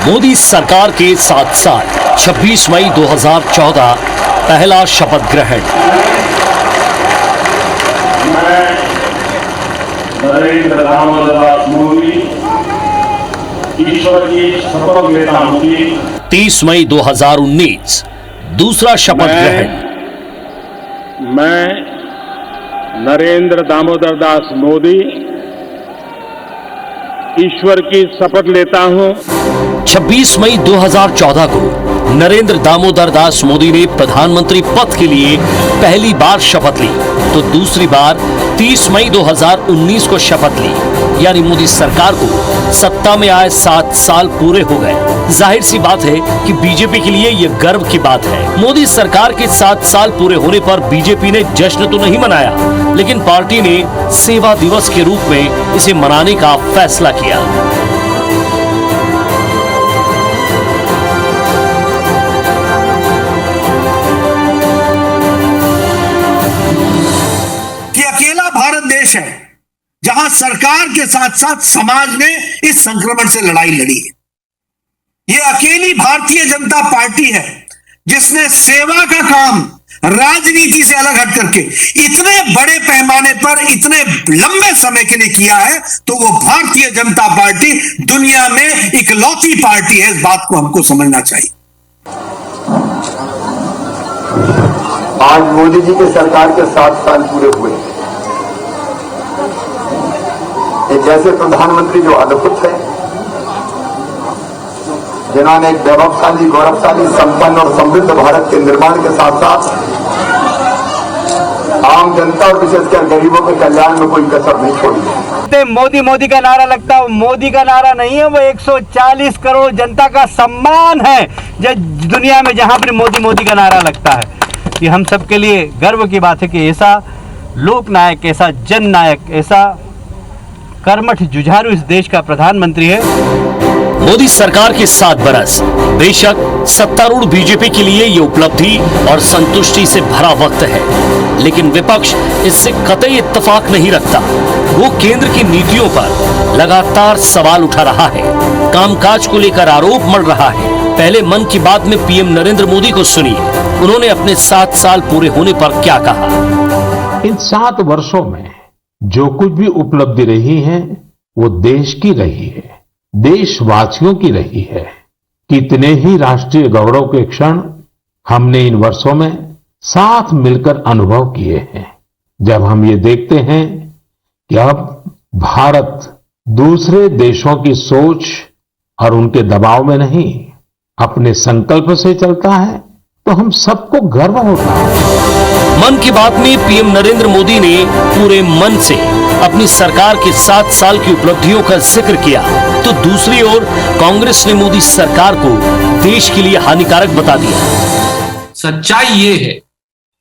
मोदी सरकार के 7 साल 26 मई 2014 पहला शपथ ग्रहण। मैं नरेंद्र दामोदर मोदी ईश्वर की शपथ लेता हूं कि 30 मई 2019 दूसरा शपथ ग्रहण। मैं नरेंद्र दामोदर दास मोदी ईश्वर की शपथ लेता हूं। 26 मई 2014 को नरेंद्र दामोदर दास मोदी ने प्रधानमंत्री पद के लिए पहली बार शपथ ली, तो दूसरी बार 30 मई 2019 को शपथ ली। यानी मोदी सरकार को सत्ता में आए 7 साल पूरे हो गए। जाहिर सी बात है कि बीजेपी के लिए यह गर्व की बात है। मोदी सरकार के 7 साल पूरे होने पर बीजेपी ने जश्न तो नहीं मनाया, लेकिन पार्टी ने सेवा दिवस के रूप में इसे मनाने का फैसला किया। है जहां सरकार के साथ साथ समाज ने इस संक्रमण से लड़ाई लड़ी है। यह अकेली भारतीय जनता पार्टी है जिसने सेवा का काम राजनीति से अलग हट करके इतने बड़े पैमाने पर इतने लंबे समय के लिए किया है, तो वो भारतीय जनता पार्टी दुनिया में इकलौती पार्टी है। इस बात को हमको समझना चाहिए। आज मोदी जी की सरकार के 7 साल पूरे हुए। एक जैसे प्रधानमंत्री जो अद्भुत है, जिन्होंने एक वैभवशाली, गौरवशाली, संपन्न और समृद्ध भारत के निर्माण के साथ साथ आम जनता और विशेषकर गरीबों के कल्याण में कोई कसर नहीं छोड़ी। मोदी मोदी का नारा लगता है, मोदी का नारा नहीं है, वो 140 करोड़ जनता का सम्मान है। दुनिया में जहां पर मोदी मोदी का नारा लगता है, ये हम सबके लिए गर्व की बात है कि ऐसा लोकनायक, ऐसा जननायक, ऐसा कर्मठ जुझारू इस देश का प्रधानमंत्री है। मोदी सरकार के 7 बरस बेशक सत्तारूढ़ बीजेपी के लिए ये उपलब्धि और संतुष्टि से भरा वक्त है, लेकिन विपक्ष इससे कतई इत्तेफाक नहीं रखता। वो केंद्र की नीतियों पर लगातार सवाल उठा रहा है, कामकाज को लेकर आरोप मढ़ रहा है। पहले मन की बात में पीएम नरेंद्र मोदी को सुनिए, उन्होंने अपने 7 साल पूरे होने पर क्या कहा। इन 7 वर्षों में जो कुछ भी उपलब्धि रही है वो देश की रही है, देशवासियों की रही है। कितने ही राष्ट्रीय गौरव के क्षण हमने इन वर्षों में साथ मिलकर अनुभव किए हैं। जब हम ये देखते हैं कि अब भारत दूसरे देशों की सोच और उनके दबाव में नहीं, अपने संकल्प से चलता है, तो हम सबको गर्व होता है। मन की बात में पीएम नरेंद्र मोदी ने पूरे मन से अपनी सरकार के 7 साल की उपलब्धियों का जिक्र किया, तो दूसरी ओर कांग्रेस ने मोदी सरकार को देश के लिए हानिकारक बता दिया। सच्चाई ये है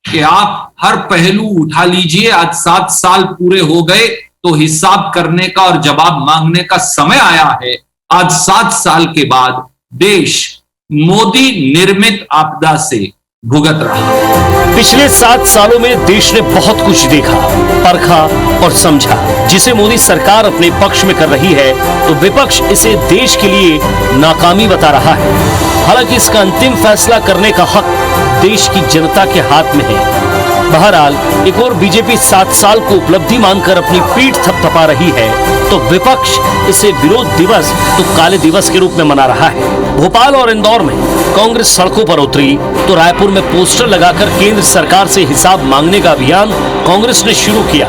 कि आप हर पहलू उठा लीजिए, आज 7 साल पूरे हो गए तो हिसाब करने का और जवाब मांगने का समय आया है। आज 7 साल के बाद देश मोदी निर्मित आपदा से भुगत रहा। पिछले 7 सालों में देश ने बहुत कुछ देखा, परखा और समझा, जिसे मोदी सरकार अपने पक्ष में कर रही है, तो विपक्ष इसे देश के लिए नाकामी बता रहा है। हालांकि इसका अंतिम फैसला करने का हक देश की जनता के हाथ में है। बहरहाल एक और बीजेपी 7 साल को उपलब्धि मानकर अपनी पीठ थपथपा रही है, तो विपक्ष इसे विरोध दिवस तो काले दिवस के रूप में मना रहा है। भोपाल और इंदौर में कांग्रेस सड़कों पर उतरी, तो रायपुर में पोस्टर लगाकर केंद्र सरकार से हिसाब मांगने का अभियान कांग्रेस ने शुरू किया।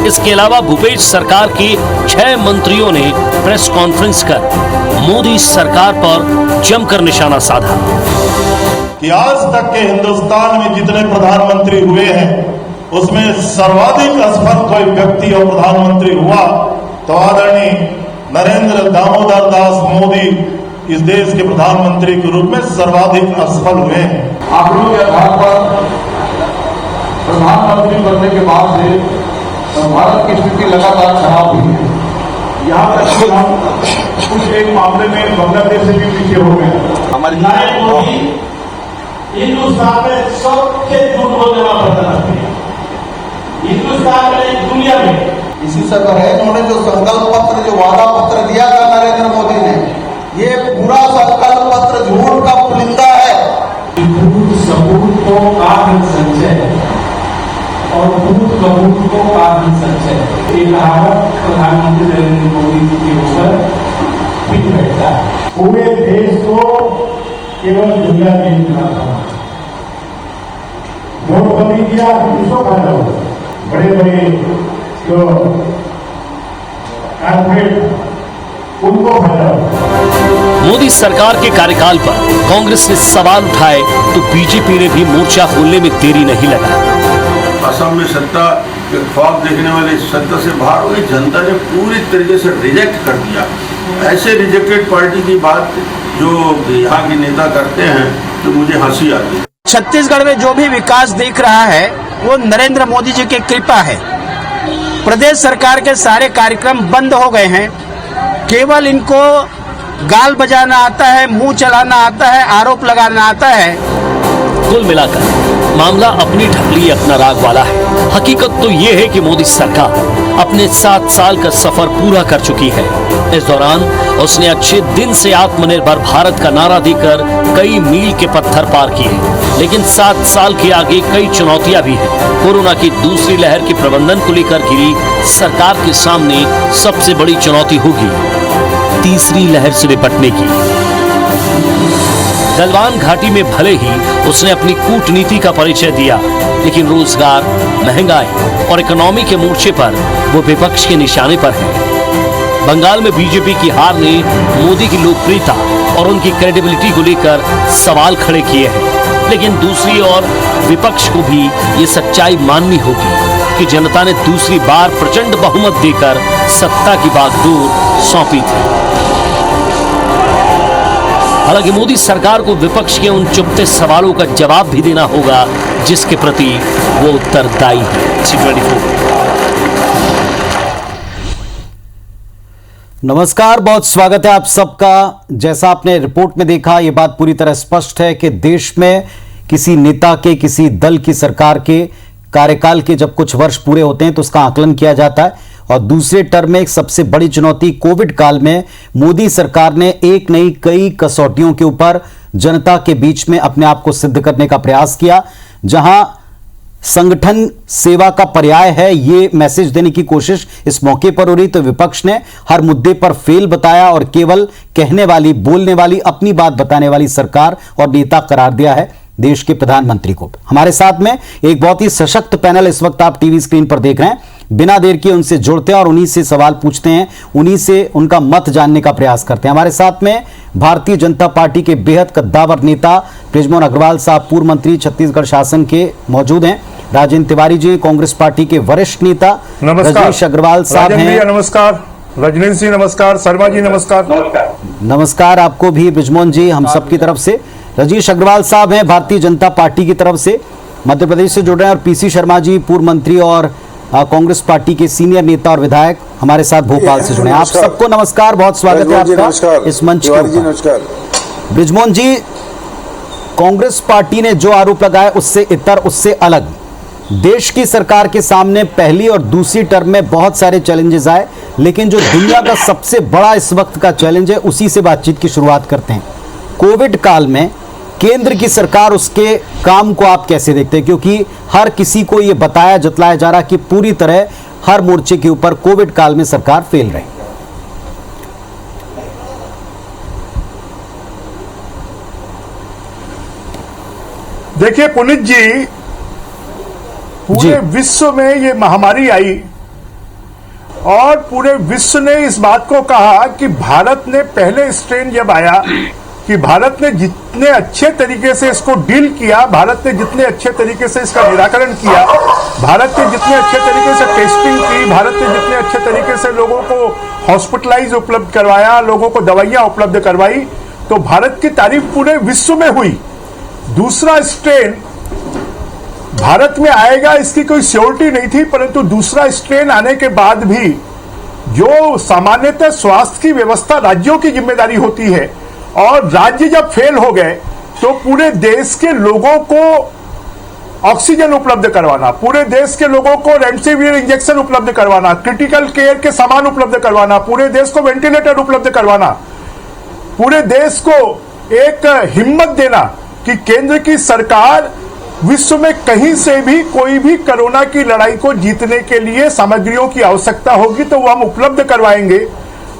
इसके अलावा भूपेश सरकार के 6 मंत्रियों ने प्रेस कॉन्फ्रेंस कर मोदी सरकार पर जमकर निशाना साधा कि आज तक के हिंदुस्तान में जितने प्रधानमंत्री हुए हैं, उसमें सर्वाधिक असफल कोई व्यक्ति और प्रधानमंत्री हुआ तो आदरणीय नरेंद्र दामोदर दास मोदी इस देश के प्रधानमंत्री के रूप में सर्वाधिक असफल हुए हैं। आंकड़ों के आधार पर प्रधानमंत्री बनने के बाद से भारत की स्थिति लगातार खराब हुई है। यहाँ तक कि हम कुछ एक मामले में बांग्लादेश से भी पीछे हो गए। हमारी हिंदुस्तान में सबसे झूठ बोलने वाला प्रधानमंत्री, हिंदुस्तान दुनिया में इसी से तो है। इन्होंने जो संकल्प पत्र, जो वादा पत्र दिया था नरेंद्र मोदी ने, ये पूरा संकल्प पत्र झूठ का पुलिंदा है। झूठ सबूत को कारण संचय और झूठ सबूत को कारण संचय, ये कहावत प्रधानमंत्री नरेंद्र मोदी जी के ऊपर फिट बैठता है। पूरे देश को केवल दुनिया देखना था। नोटबंदी किया, किसको फायदा हो? बड़े बड़े जो कारपोरेट, उनको फायदा हो। मोदी सरकार के कार्यकाल पर कांग्रेस ने सवाल उठाए तो बीजेपी ने भी मोर्चा खोलने में देरी नहीं लगाई। असम में सत्ता के ख्वाब देखने वाले सत्ता से बाहर हो गई, जनता ने पूरी तरीके से रिजेक्ट कर दिया। ऐसे रिजेक्टेड पार्टी की बात जो यहाँ के नेता करते हैं तो मुझे हंसी आती है। छत्तीसगढ़ में जो भी विकास दिख रहा है वो नरेंद्र मोदी जी की कृपा है। प्रदेश सरकार के सारे कार्यक्रम बंद हो गए हैं, केवल इनको गाल बजाना आता है, मुंह चलाना आता है, आरोप लगाना आता है। कुल मिलाकर मामला अपनी ढपली अपना राग वाला है। हकीकत तो ये है कि मोदी सरकार अपने 7 साल का सफर पूरा कर चुकी है। इस दौरान उसने अच्छे दिन से आत्मनिर्भर भारत का नारा देकर कई मील के पत्थर पार किए। लेकिन 7 साल के आगे कई चुनौतियां भी हैं। कोरोना की दूसरी लहर के प्रबंधन को लेकर घिरी सरकार के सामने सबसे बड़ी चुनौती होगी तीसरी लहर से निपटने की। गलवान घाटी में भले ही उसने अपनी कूटनीति का परिचय दिया, लेकिन रोजगार, महंगाई और इकोनॉमी के मोर्चे पर वो विपक्ष के निशाने पर है। बंगाल में बीजेपी की हार ने मोदी की लोकप्रियता और उनकी क्रेडिबिलिटी को लेकर सवाल खड़े किए हैं। लेकिन दूसरी ओर विपक्ष को भी ये सच्चाई माननी होगी कि जनता ने दूसरी बार प्रचंड बहुमत देकर सत्ता की बागडोर सौंपी थी। हालांकि मोदी सरकार को विपक्ष के उन चुभते सवालों का जवाब भी देना होगा जिसके प्रति वो उत्तरदायी है। C24। नमस्कार, बहुत स्वागत है आप सबका। जैसा आपने रिपोर्ट में देखा, ये बात पूरी तरह स्पष्ट है कि देश में किसी नेता के, किसी दल की सरकार के कार्यकाल के जब कुछ वर्ष पूरे होते हैं तो उसका आकलन किया जाता है। और दूसरे टर्म में एक सबसे बड़ी चुनौती कोविड काल में मोदी सरकार ने एक नहीं कई कसौटियों के ऊपर जनता के बीच में अपने आप को सिद्ध करने का प्रयास किया। जहां संगठन सेवा का पर्याय है, ये मैसेज देने की कोशिश इस मौके पर हो रही, तो विपक्ष ने हर मुद्दे पर फेल बताया और केवल कहने वाली, बोलने वाली, अपनी बात बताने वाली सरकार और नेता करार दिया है देश के प्रधानमंत्री को। हमारे साथ में एक बहुत ही सशक्त पैनल इस वक्त आप टीवी स्क्रीन पर देख रहे हैं। बिना देर किए उनसे जुड़ते हैं और उन्हीं से सवाल पूछते हैं, उन्हीं से उनका मत जानने का प्रयास करते हैं। हमारे साथ में भारतीय जनता पार्टी के बेहद कद्दावर नेता बृजमोहन अग्रवाल साहब, पूर्व मंत्री, छत्तीसगढ़ शासन के मौजूद हैं। राजेंद्र तिवारी जी, कांग्रेस पार्टी के वरिष्ठ नेता। रजनीश अग्रवाल साहब हैं। नमस्कार रजनीश जी, नमस्कार शर्मा जी, नमस्कार। नमस्कार आपको भी बृजमोहन जी, हम सबकी तरफ से। रजनीश अग्रवाल साहब हैं भारतीय जनता पार्टी की तरफ से, मध्य प्रदेश से जुड़ रहे हैं। और पीसी शर्मा जी, पूर्व मंत्री और कांग्रेस पार्टी के सीनियर नेता और विधायक, हमारे साथ भोपाल से जुड़े हैं। आप सबको नमस्कार, बहुत स्वागत है आपका इस मंच पर। बृजमोहन जी, कांग्रेस पार्टी ने जो आरोप लगाया उससे इतर, उससे अलग देश की सरकार के सामने पहली और दूसरी टर्म में बहुत सारे चैलेंजेस आए, लेकिन जो दुनिया का सबसे बड़ा इस वक्त का चैलेंज है, उसी से बातचीत की शुरुआत करते हैं। कोविड काल में केंद्र की सरकार, उसके काम को आप कैसे देखते हैं? क्योंकि हर किसी को यह बताया, जतलाया जा रहा कि पूरी तरह हर मोर्चे के ऊपर कोविड काल में सरकार फेल रही। देखिए पुनीत जी, पूरे विश्व में ये महामारी आई और पूरे विश्व ने इस बात को कहा कि भारत ने पहले स्ट्रेन जब आया कि भारत ने जितने अच्छे तरीके से इसको डील किया, भारत ने जितने अच्छे तरीके से इसका निराकरण किया, भारत ने जितने अच्छे तरीके से टेस्टिंग की, भारत ने जितने अच्छे तरीके से लोगों को हॉस्पिटलाइज उपलब्ध करवाया, लोगों को दवाइयां उपलब्ध करवाई, तो भारत की तारीफ पूरे विश्व में हुई। दूसरा स्ट्रेन भारत में आएगा इसकी कोई श्योरिटी नहीं थी, परंतु दूसरा स्ट्रेन आने के बाद भी जो सामान्यतः स्वास्थ्य की व्यवस्था राज्यों की जिम्मेदारी होती है, और राज्य जब फेल हो गए तो पूरे देश के लोगों को ऑक्सीजन उपलब्ध करवाना, पूरे देश के लोगों को रेमडेसिविर इंजेक्शन उपलब्ध करवाना, क्रिटिकल केयर के सामान उपलब्ध करवाना, पूरे देश को वेंटिलेटर उपलब्ध करवाना, पूरे देश को एक हिम्मत देना कि केंद्र की सरकार विश्व में कहीं से भी कोई भी कोरोना की लड़ाई को जीतने के लिए सामग्रियों की आवश्यकता होगी तो वो हम उपलब्ध करवाएंगे।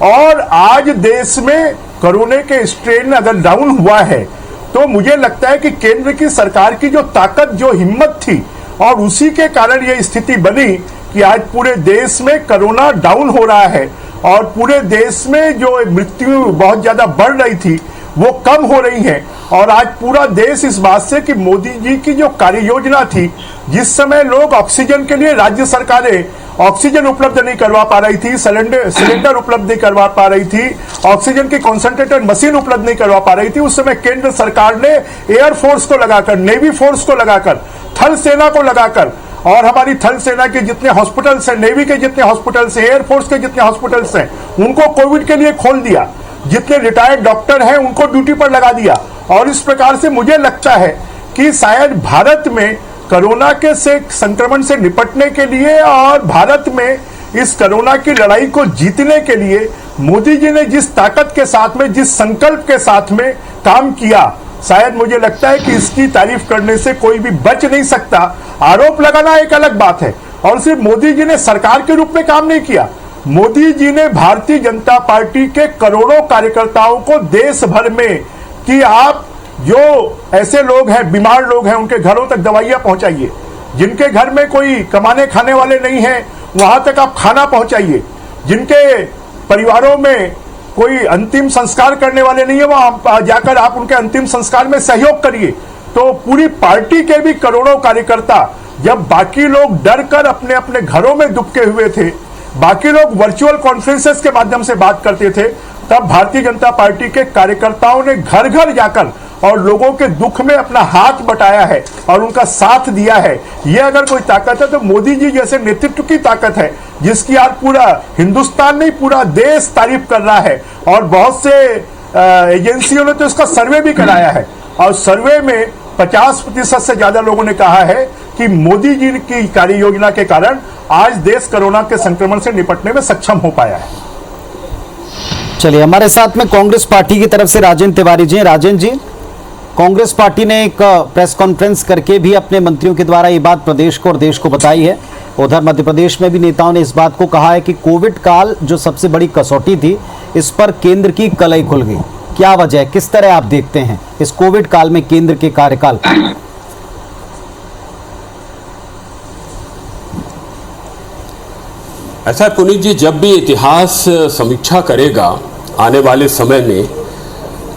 और आज देश में कोरोना के स्ट्रेन अगर डाउन हुआ है तो मुझे लगता है कि केंद्र की सरकार की जो ताकत, जो हिम्मत थी, और उसी के कारण यह स्थिति बनी कि आज पूरे देश में कोरोना डाउन हो रहा है और पूरे देश में जो मृत्यु बहुत ज्यादा बढ़ रही थी वो कम हो रही है। और आज पूरा देश इस बात से कि मोदी जी की जो कार्य योजना थी, जिस समय लोग ऑक्सीजन के लिए राज्य सरकारें ऑक्सीजन उपलब्ध नहीं करवा पा रही थी, सिलेंडर उपलब्ध नहीं करवा पा रही थी, ऑक्सीजन की कॉन्सेंट्रेटेड मशीन उपलब्ध नहीं करवा पा रही थी, उस समय केंद्र सरकार ने एयरफोर्स को लगाकर, नेवी फोर्स को लगाकर, थल सेना को लगाकर, और हमारी थल सेना के जितने हॉस्पिटल्स हैं, नेवी के जितने हॉस्पिटल्स हैं, एयरफोर्स के जितने हॉस्पिटल्स हैं, उनको कोविड के लिए खोल दिया। जितने रिटायर्ड डॉक्टर हैं उनको ड्यूटी पर लगा दिया। और इस प्रकार से मुझे लगता है कि शायद भारत में कोरोना के संक्रमण से निपटने के लिए और भारत में इस कोरोना की लड़ाई को जीतने के लिए मोदी जी ने जिस ताकत के साथ में, जिस संकल्प के साथ में काम किया, शायद मुझे लगता है कि इसकी तारीफ करने से कोई भी बच नहीं सकता। आरोप लगाना एक अलग बात है, और सिर्फ मोदी जी ने सरकार के रूप में काम नहीं किया, मोदी जी ने भारतीय जनता पार्टी के करोड़ों कार्यकर्ताओं को देश भर में कि आप जो ऐसे लोग हैं, बीमार लोग हैं, उनके घरों तक दवाइयां पहुंचाइए, जिनके घर में कोई कमाने खाने वाले नहीं हैं वहां तक आप खाना पहुंचाइए, जिनके परिवारों में कोई अंतिम संस्कार करने वाले नहीं है वहां जाकर आप उनके अंतिम संस्कार में सहयोग करिए। तो पूरी पार्टी के भी करोड़ों कार्यकर्ता, जब बाकी लोग डर कर अपने अपने घरों में दुबके हुए थे, बाकी लोग वर्चुअल कॉन्फ्रेंसेस के माध्यम से बात करते थे, तब भारतीय जनता पार्टी के कार्यकर्ताओं ने घर घर जाकर और लोगों के दुख में अपना हाथ बटाया है और उनका साथ दिया है। यह अगर कोई ताकत है तो मोदी जी जैसे नेतृत्व की ताकत है, जिसकी आज पूरा हिंदुस्तान नहीं पूरा देश तारीफ कर रहा है। और बहुत से एजेंसियों ने तो इसका सर्वे भी कराया है, और सर्वे में 50% से ज्यादा लोगों ने कहा है कि मोदी जी की कार्य योजना के कारण आज देश कोरोना के संक्रमण से निपटने में सक्षम हो पाया है। चलिए, हमारे साथ में कांग्रेस पार्टी की तरफ से राजेंद्र तिवारी जी। राजेंद्र जी, कांग्रेस पार्टी ने एक प्रेस कॉन्फ्रेंस करके भी अपने मंत्रियों के द्वारा ये बात प्रदेश को और देश को बताई है। उधर मध्य प्रदेश में भी नेताओं ने इस बात को कहा है कि कोविड काल जो सबसे बड़ी कसौटी थी, इस पर केंद्र की कलई खुल गई। क्या वजह है, किस तरह आप देखते हैं इस कोविड काल में केंद्र के कार्यकाल को? ऐसा पुनीत जी, जब भी इतिहास समीक्षा करेगा आने वाले समय में,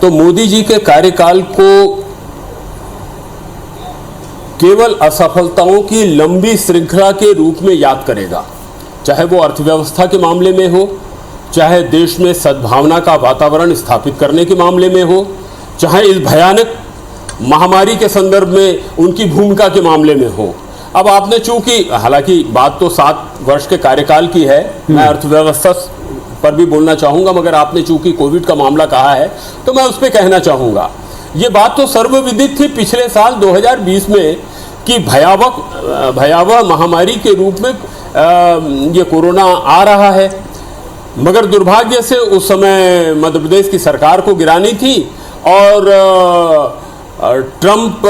तो मोदी जी के कार्यकाल को केवल असफलताओं की लंबी श्रृंखला के रूप में याद करेगा। चाहे वो अर्थव्यवस्था के मामले में हो, चाहे देश में सद्भावना का वातावरण स्थापित करने के मामले में हो, चाहे इस भयानक महामारी के संदर्भ में उनकी भूमिका के मामले में हो। अब आपने चूंकि, हालांकि बात तो 7 वर्ष के कार्यकाल की है, मैं अर्थव्यवस्था पर भी बोलना चाहूंगा, मगर आपने चूंकि कोविड का मामला कहा है तो मैं उस पर कहना चाहूंगा। ये बात तो सर्वविदित थी पिछले साल 2020 में कि भयावह महामारी के रूप में ये कोरोना आ रहा है, मगर दुर्भाग्य से उस समय मध्य प्रदेश की सरकार को गिरानी थी और ट्रंप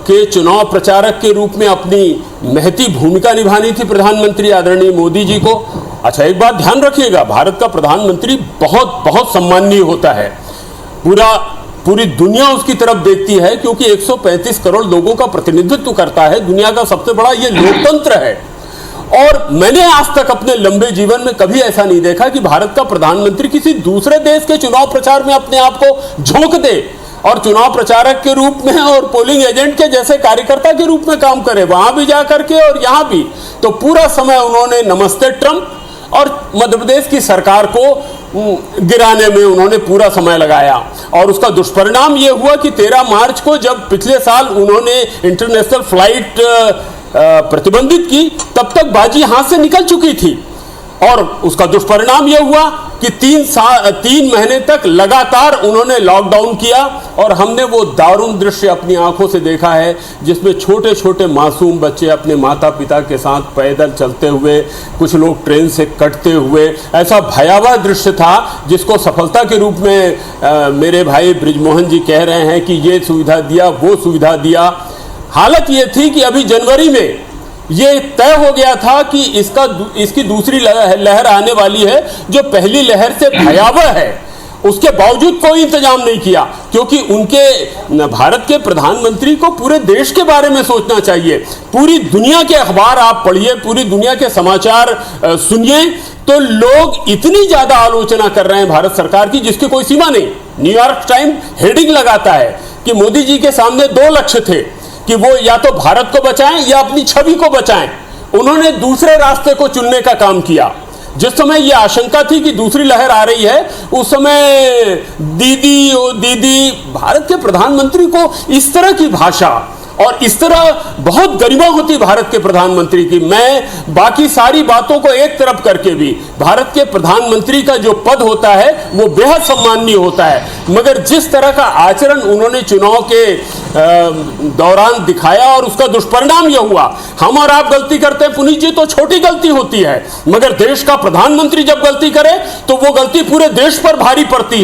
के चुनाव प्रचारक के रूप में अपनी महती भूमिका निभानी थी प्रधानमंत्री आदरणीय मोदी जी को। अच्छा, एक बात ध्यान रखिएगा, भारत का प्रधानमंत्री बहुत बहुत सम्माननीय होता है, पूरी दुनिया उसकी तरफ देखती है, क्योंकि 135 करोड़ लोगों का प्रतिनिधित्व करता है, दुनिया का सबसे बड़ा ये लोकतंत्र है। और मैंने आज तक अपने लंबे जीवन में कभी ऐसा नहीं देखा कि भारत का प्रधानमंत्री किसी दूसरे देश के चुनाव प्रचार में अपने आप को झोंक दे और चुनाव प्रचारक के रूप में और पोलिंग एजेंट के जैसे कार्यकर्ता के रूप में काम करे, वहां भी जाकर के और यहां भी। तो पूरा समय उन्होंने नमस्ते ट्रंप और मध्य प्रदेश की सरकार को गिराने में उन्होंने पूरा समय लगाया। और उसका दुष्परिणाम यह हुआ कि 13 मार्च को जब पिछले साल उन्होंने इंटरनेशनल फ्लाइट प्रतिबंधित की, तब तक बाजी हाथ से निकल चुकी थी। और उसका दुष्परिणाम यह हुआ कि 3 महीने तक लगातार उन्होंने लॉकडाउन किया और हमने वो दारुण दृश्य अपनी आंखों से देखा है जिसमें छोटे छोटे मासूम बच्चे अपने माता पिता के साथ पैदल चलते हुए, कुछ लोग ट्रेन से कटते हुए, ऐसा भयावह दृश्य था जिसको सफलता के रूप में मेरे भाई ब्रिजमोहन जी कह रहे हैं कि ये सुविधा दिया, वो सुविधा दिया। हालत ये थी कि अभी जनवरी में ये तय हो गया था कि इसकी दूसरी लहर आने वाली है जो पहली लहर से भयावह है। उसके बावजूद कोई इंतजाम नहीं किया क्योंकि उनके भारत के प्रधानमंत्री को पूरे देश के बारे में सोचना चाहिए। पूरी दुनिया के अखबार आप पढ़िए, पूरी दुनिया के समाचार सुनिए तो लोग इतनी ज्यादा आलोचना कर रहे हैं भारत सरकार की जिसकी कोई सीमा नहीं। न्यूयॉर्क टाइम हेडिंग लगाता है कि मोदी जी के सामने 2 लक्ष्य थे कि वो या तो भारत को बचाएं या अपनी छवि को बचाएं। उन्होंने दूसरे रास्ते को चुनने का काम किया। जिस समय यह आशंका थी कि दूसरी लहर आ रही है उस समय दीदी ओ दीदी, भारत के प्रधानमंत्री को इस तरह की भाषा और इस तरह बहुत गरिमा होती भारत के प्रधानमंत्री की। मैं बाकी सारी बातों को एक तरफ करके भी भारत के प्रधानमंत्री का जो पद होता है वो बेहद सम्माननीय होता है, मगर जिस तरह का आचरण उन्होंने चुनाव के दौरान दिखाया और उसका दुष्परिणाम यह हुआ। हम और आप गलती करते हैं पुनीत जी तो छोटी गलती होती है, मगर देश का प्रधानमंत्री जब गलती करे तो वो गलती पूरे देश पर भारी पड़ती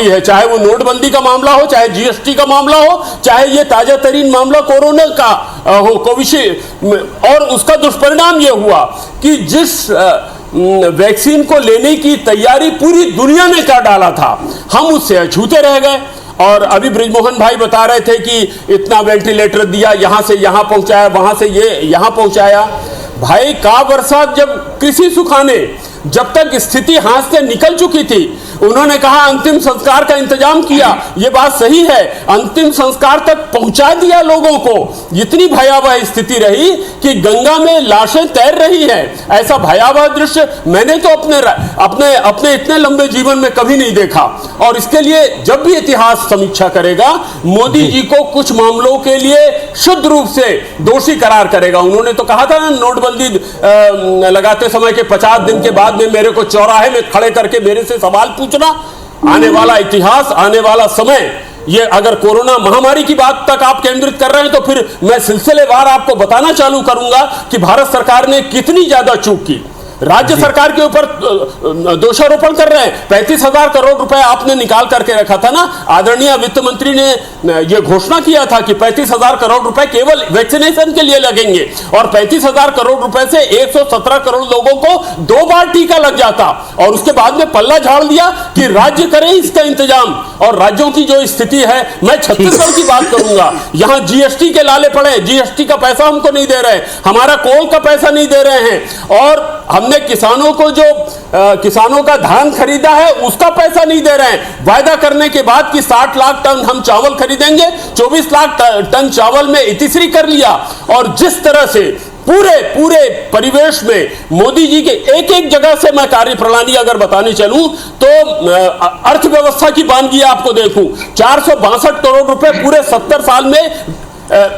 है। चाहे वो नोटबंदी का मामला हो, चाहे जीएसटी का मामला हो, चाहे ये ताजा तरीन मामला कोरोना का हो, कोविशील्ड, और उसका दुष्परिणाम यह हुआ कि जिस वैक्सीन को लेने की तैयारी पूरी दुनिया ने कर डाला था, हम उससे अछूते रह गए। और अभी ब्रिजमोहन भाई बता रहे थे कि इतना वेंटिलेटर दिया, यहां से यहां पहुंचाया, वहां से ये यहां पहुंचाया। भाई का बरसात जब कृषि सुखाने, जब तक स्थिति हाथ से निकल चुकी थी, उन्होंने कहा अंतिम संस्कार का इंतजाम किया। यह बात सही है, अंतिम संस्कार तक पहुंचा दिया लोगों को। इतनी भयावह स्थिति रही कि गंगा में लाशें तैर रही हैं। ऐसा भयावह दृश्य मैंने तो अपने इतने लंबे जीवन में कभी नहीं देखा। और इसके लिए जब भी इतिहास समीक्षा करेगा, मोदी जी को कुछ मामलों के लिए शुद्ध रूप से दोषी करार करेगा। उन्होंने तो कहा था ना, नोटबंदी लगाते समय के 50 दिन के बाद में मेरे को चौराहे में खड़े करके मेरे से सवाल पूछना। आने वाला इतिहास, आने वाला समय, ये अगर कोरोना महामारी की बात तक आप केंद्रित कर रहे हैं तो फिर मैं सिलसिलेवार आपको बताना चालू करूंगा कि भारत सरकार ने कितनी ज्यादा चूक की। राज्य सरकार के ऊपर दोषारोपण कर रहे हैं। 35,000 करोड़ रुपए आपने निकाल करके रखा था ना। आदरणीय वित्त मंत्री ने यह घोषणा किया था कि 35,000 करोड़ रुपए केवल वैक्सीनेशन के लिए लगेंगे और 35,000 करोड़ रुपए से 117 करोड़ लोगों को 2 बार टीका लग जाता। और उसके बाद में पल्ला झाड़ दिया कि राज्य करें इसका इंतजाम। और राज्यों की जो स्थिति है, मैं छत्तीसगढ़ की बात करूंगा, यहां जीएसटी के लाले पड़े, जीएसटी का पैसा हमको नहीं दे रहे, हमारा कोल का पैसा नहीं दे रहे हैं, और हमने किसानों को जो किसानों का धान खरीदा है उसका पैसा नहीं दे रहे हैं। वायदा करने के बाद कि 60 लाख टन हम चावल खरीदेंगे, 24 लाख टन चावल में इतिश्री कर लिया। और जिस तरह से पूरे परिवेश में मोदी जी के एक जगह से मैं कार्यप्रणाली अगर बताने चलूं तो अर्थव्यवस्था की बानगी आपको देखूं, 462 करोड़ रुपए पूरे 70 साल में,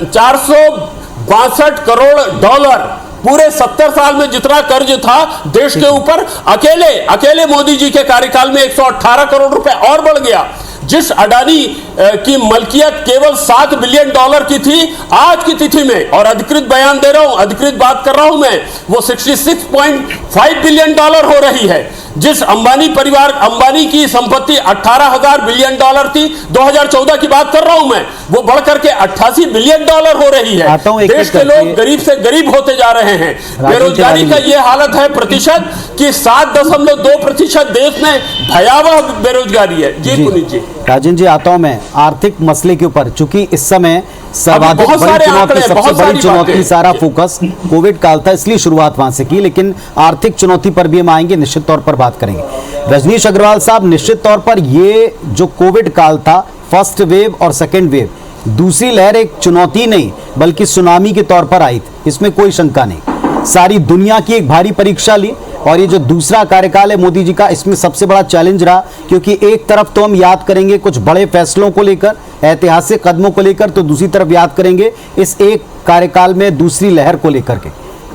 462 करोड़ डॉलर पूरे 70 साल में जितना कर्ज था देश के ऊपर, अकेले मोदी जी के कार्यकाल में 118 करोड़ रुपए और बढ़ गया। जिस अडानी की मलकियत केवल $7 बिलियन की थी, आज की तिथि में, और अधिकृत बयान दे रहा हूं, अधिकृत बात कर रहा हूं मैं, वो $66.5 बिलियन हो रही है। जिस अंबानी की संपत्ति 18,000 बिलियन थी, 2014 की बात कर रहा हूं मैं, वो बढ़कर के 88 बिलियन हो रही है। देश के लोग गरीब से गरीब होते जा रहे हैं। बेरोजगारी का ये हालत है प्रतिशत कि 7.2% देश में भयावह बेरोजगारी है। जी पुनीत जी। राजन जी, आता हूं मैं आर्थिक मसले के ऊपर, चूंकि इस समय सर्वाधिक बड़ी चुनौती, सबसे बड़ी चुनौती, सारा फोकस कोविड काल था, इसलिए शुरुआत वहां से की, लेकिन आर्थिक चुनौती पर भी हम आएंगे, निश्चित तौर पर बात करेंगे। रजनीश अग्रवाल साहब, निश्चित तौर पर ये जो कोविड काल था, फर्स्ट वेव और सेकेंड वेव, दूसरी लहर एक चुनौती नहीं बल्कि सुनामी के तौर पर आई थी, इसमें कोई शंका नहीं। सारी दुनिया की एक भारी परीक्षा ली, और ये जो दूसरा कार्यकाल है मोदी जी का, इसमें सबसे बड़ा चैलेंज रहा, क्योंकि एक तरफ तो हम याद करेंगे कुछ बड़े फैसलों को लेकर, ऐतिहासिक कदमों को लेकर, तो दूसरी तरफ याद करेंगे इस एक कार्यकाल में दूसरी लहर को लेकर के।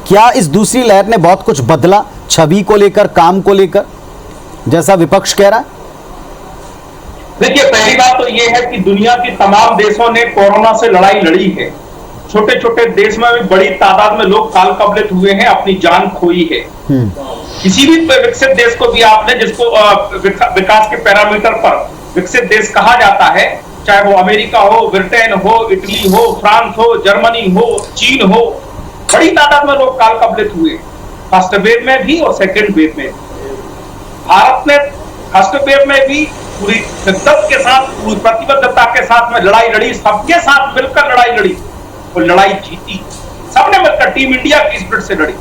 क्या इस दूसरी लहर ने बहुत कुछ बदला छवि को लेकर, काम को लेकर, जैसा विपक्ष कह रहा है? देखिए, पहली बात तो यह है कि दुनिया के तमाम देशों ने कोरोना से लड़ाई लड़ी है। छोटे छोटे देश में भी बड़ी तादाद में लोग काल कबलित हुए हैं, अपनी जान खोई है। किसी भी विकसित देश को भी आपने, जिसको विकास के पैरामीटर पर विकसित देश कहा जाता है, चाहे वो अमेरिका हो, ब्रिटेन हो, इटली हो, फ्रांस हो, जर्मनी हो, चीन हो, बड़ी तादाद में लोग काल कबलित हुए, फर्स्ट वेव में भी और सेकेंड वेव में। भारत ने फर्स्ट वेव में भी पूरी शिद्दत के साथ, पूरी प्रतिबद्धता के साथ में लड़ाई लड़ी, सबके साथ मिलकर लड़ाई लड़ी और लड़ाई जीती। सबने मिलकर टीम इंडिया की स्पिरिट से लड़ी।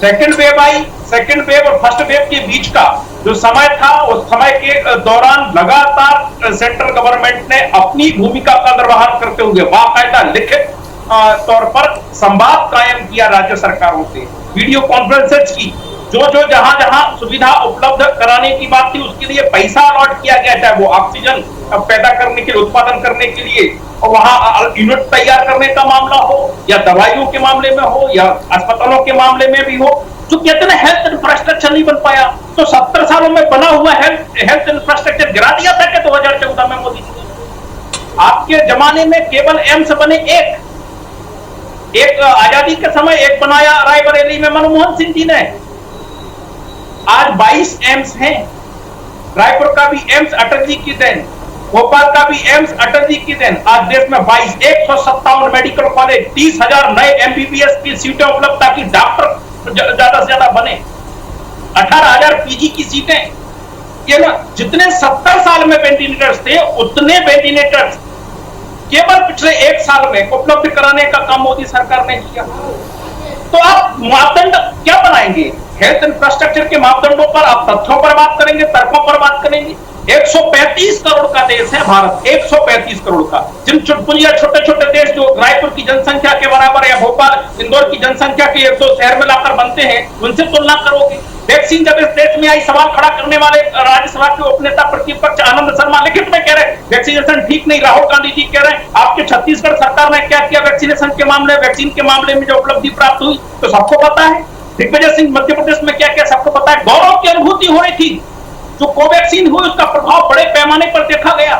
सेकेंड वेव आई, सेकेंड वेव और फर्स्ट वेव के बीच का जो समय था, उस समय के दौरान लगातार सेंट्रल गवर्नमेंट ने अपनी भूमिका का निर्वहन करते हुए बाकायदा लिखित तौर पर संवाद कायम किया राज्य सरकारों से, वीडियो कॉन्फ्रेंसेस की, जो जहां जहां सुविधा उपलब्ध कराने की बात थी उसके लिए पैसा अलॉट किया गया, चाहे वो ऑक्सीजन पैदा करने के लिए, उत्पादन करने के लिए, और वहां यूनिट तैयार करने का मामला हो, या दवाइयों के मामले में हो, या अस्पतालों के मामले में भी हो। जो कहते हैं हेल्थ इंफ्रास्ट्रक्चर नहीं बन पाया, तो 70 सालों में बना हुआ हेल्थ इंफ्रास्ट्रक्चर गिरा दिया था कि 2014 में मोदी जी ने। आपके जमाने में केवल एम्स बने एक आजादी के समय एक बनाया रायबरेली में मनमोहन सिंह जी ने। आज 22 एम्स हैं। रायपुर का भी एम्स अटल जी की देन, भोपाल का भी एम्स अटल जी की देन। आज देश में 157 मेडिकल कॉलेज, 30,000 नए एमबीबीएस की सीटें उपलब्ध ताकि डॉक्टर ज्यादा से ज्यादा बने, 18,000 पीजी की सीटें। ये ना, जितने 70 साल में वेंटिलेटर्स थे उतने वेंटिलेटर्स केवल पिछले 1 साल में उपलब्ध कराने का काम मोदी सरकार ने किया। तो आप मापदंड क्या बनाएंगे? हेल्थ इंफ्रास्ट्रक्चर के मापदंडों पर आप तथ्यों पर बात करेंगे, तर्कों पर बात करेंगे। 135 करोड़ का देश है भारत, 135 करोड़ का। जिन चुटपुलिया छोटे छोटे देश जो रायपुर की जनसंख्या के बराबर या भोपाल इंदौर की जनसंख्या के 1-2 शहर में लाकर बनते हैं, उनसे तुलना करोगे? वैक्सीन जब इस देश में आई, सवाल खड़ा करने वाले राज्यसभा के उपनेता प्रतिपक्ष आनंद शर्मा लिखित में कह रहे वैक्सीनेशन ठीक नहीं। राहुल गांधी जी कह रहे हैं आपके छत्तीसगढ़ सरकार ने क्या किया वैक्सीनेशन के मामले, वैक्सीन के मामले में जो उपलब्धि प्राप्त हुई तो सबको पता है। दिग्विजय सिंह मध्य प्रदेश में क्या क्या सबको पता है। गौरव की अनुभूति हो रही थी। जो कोवैक्सीन हुई उसका प्रभाव बड़े पैमाने पर देखा गया,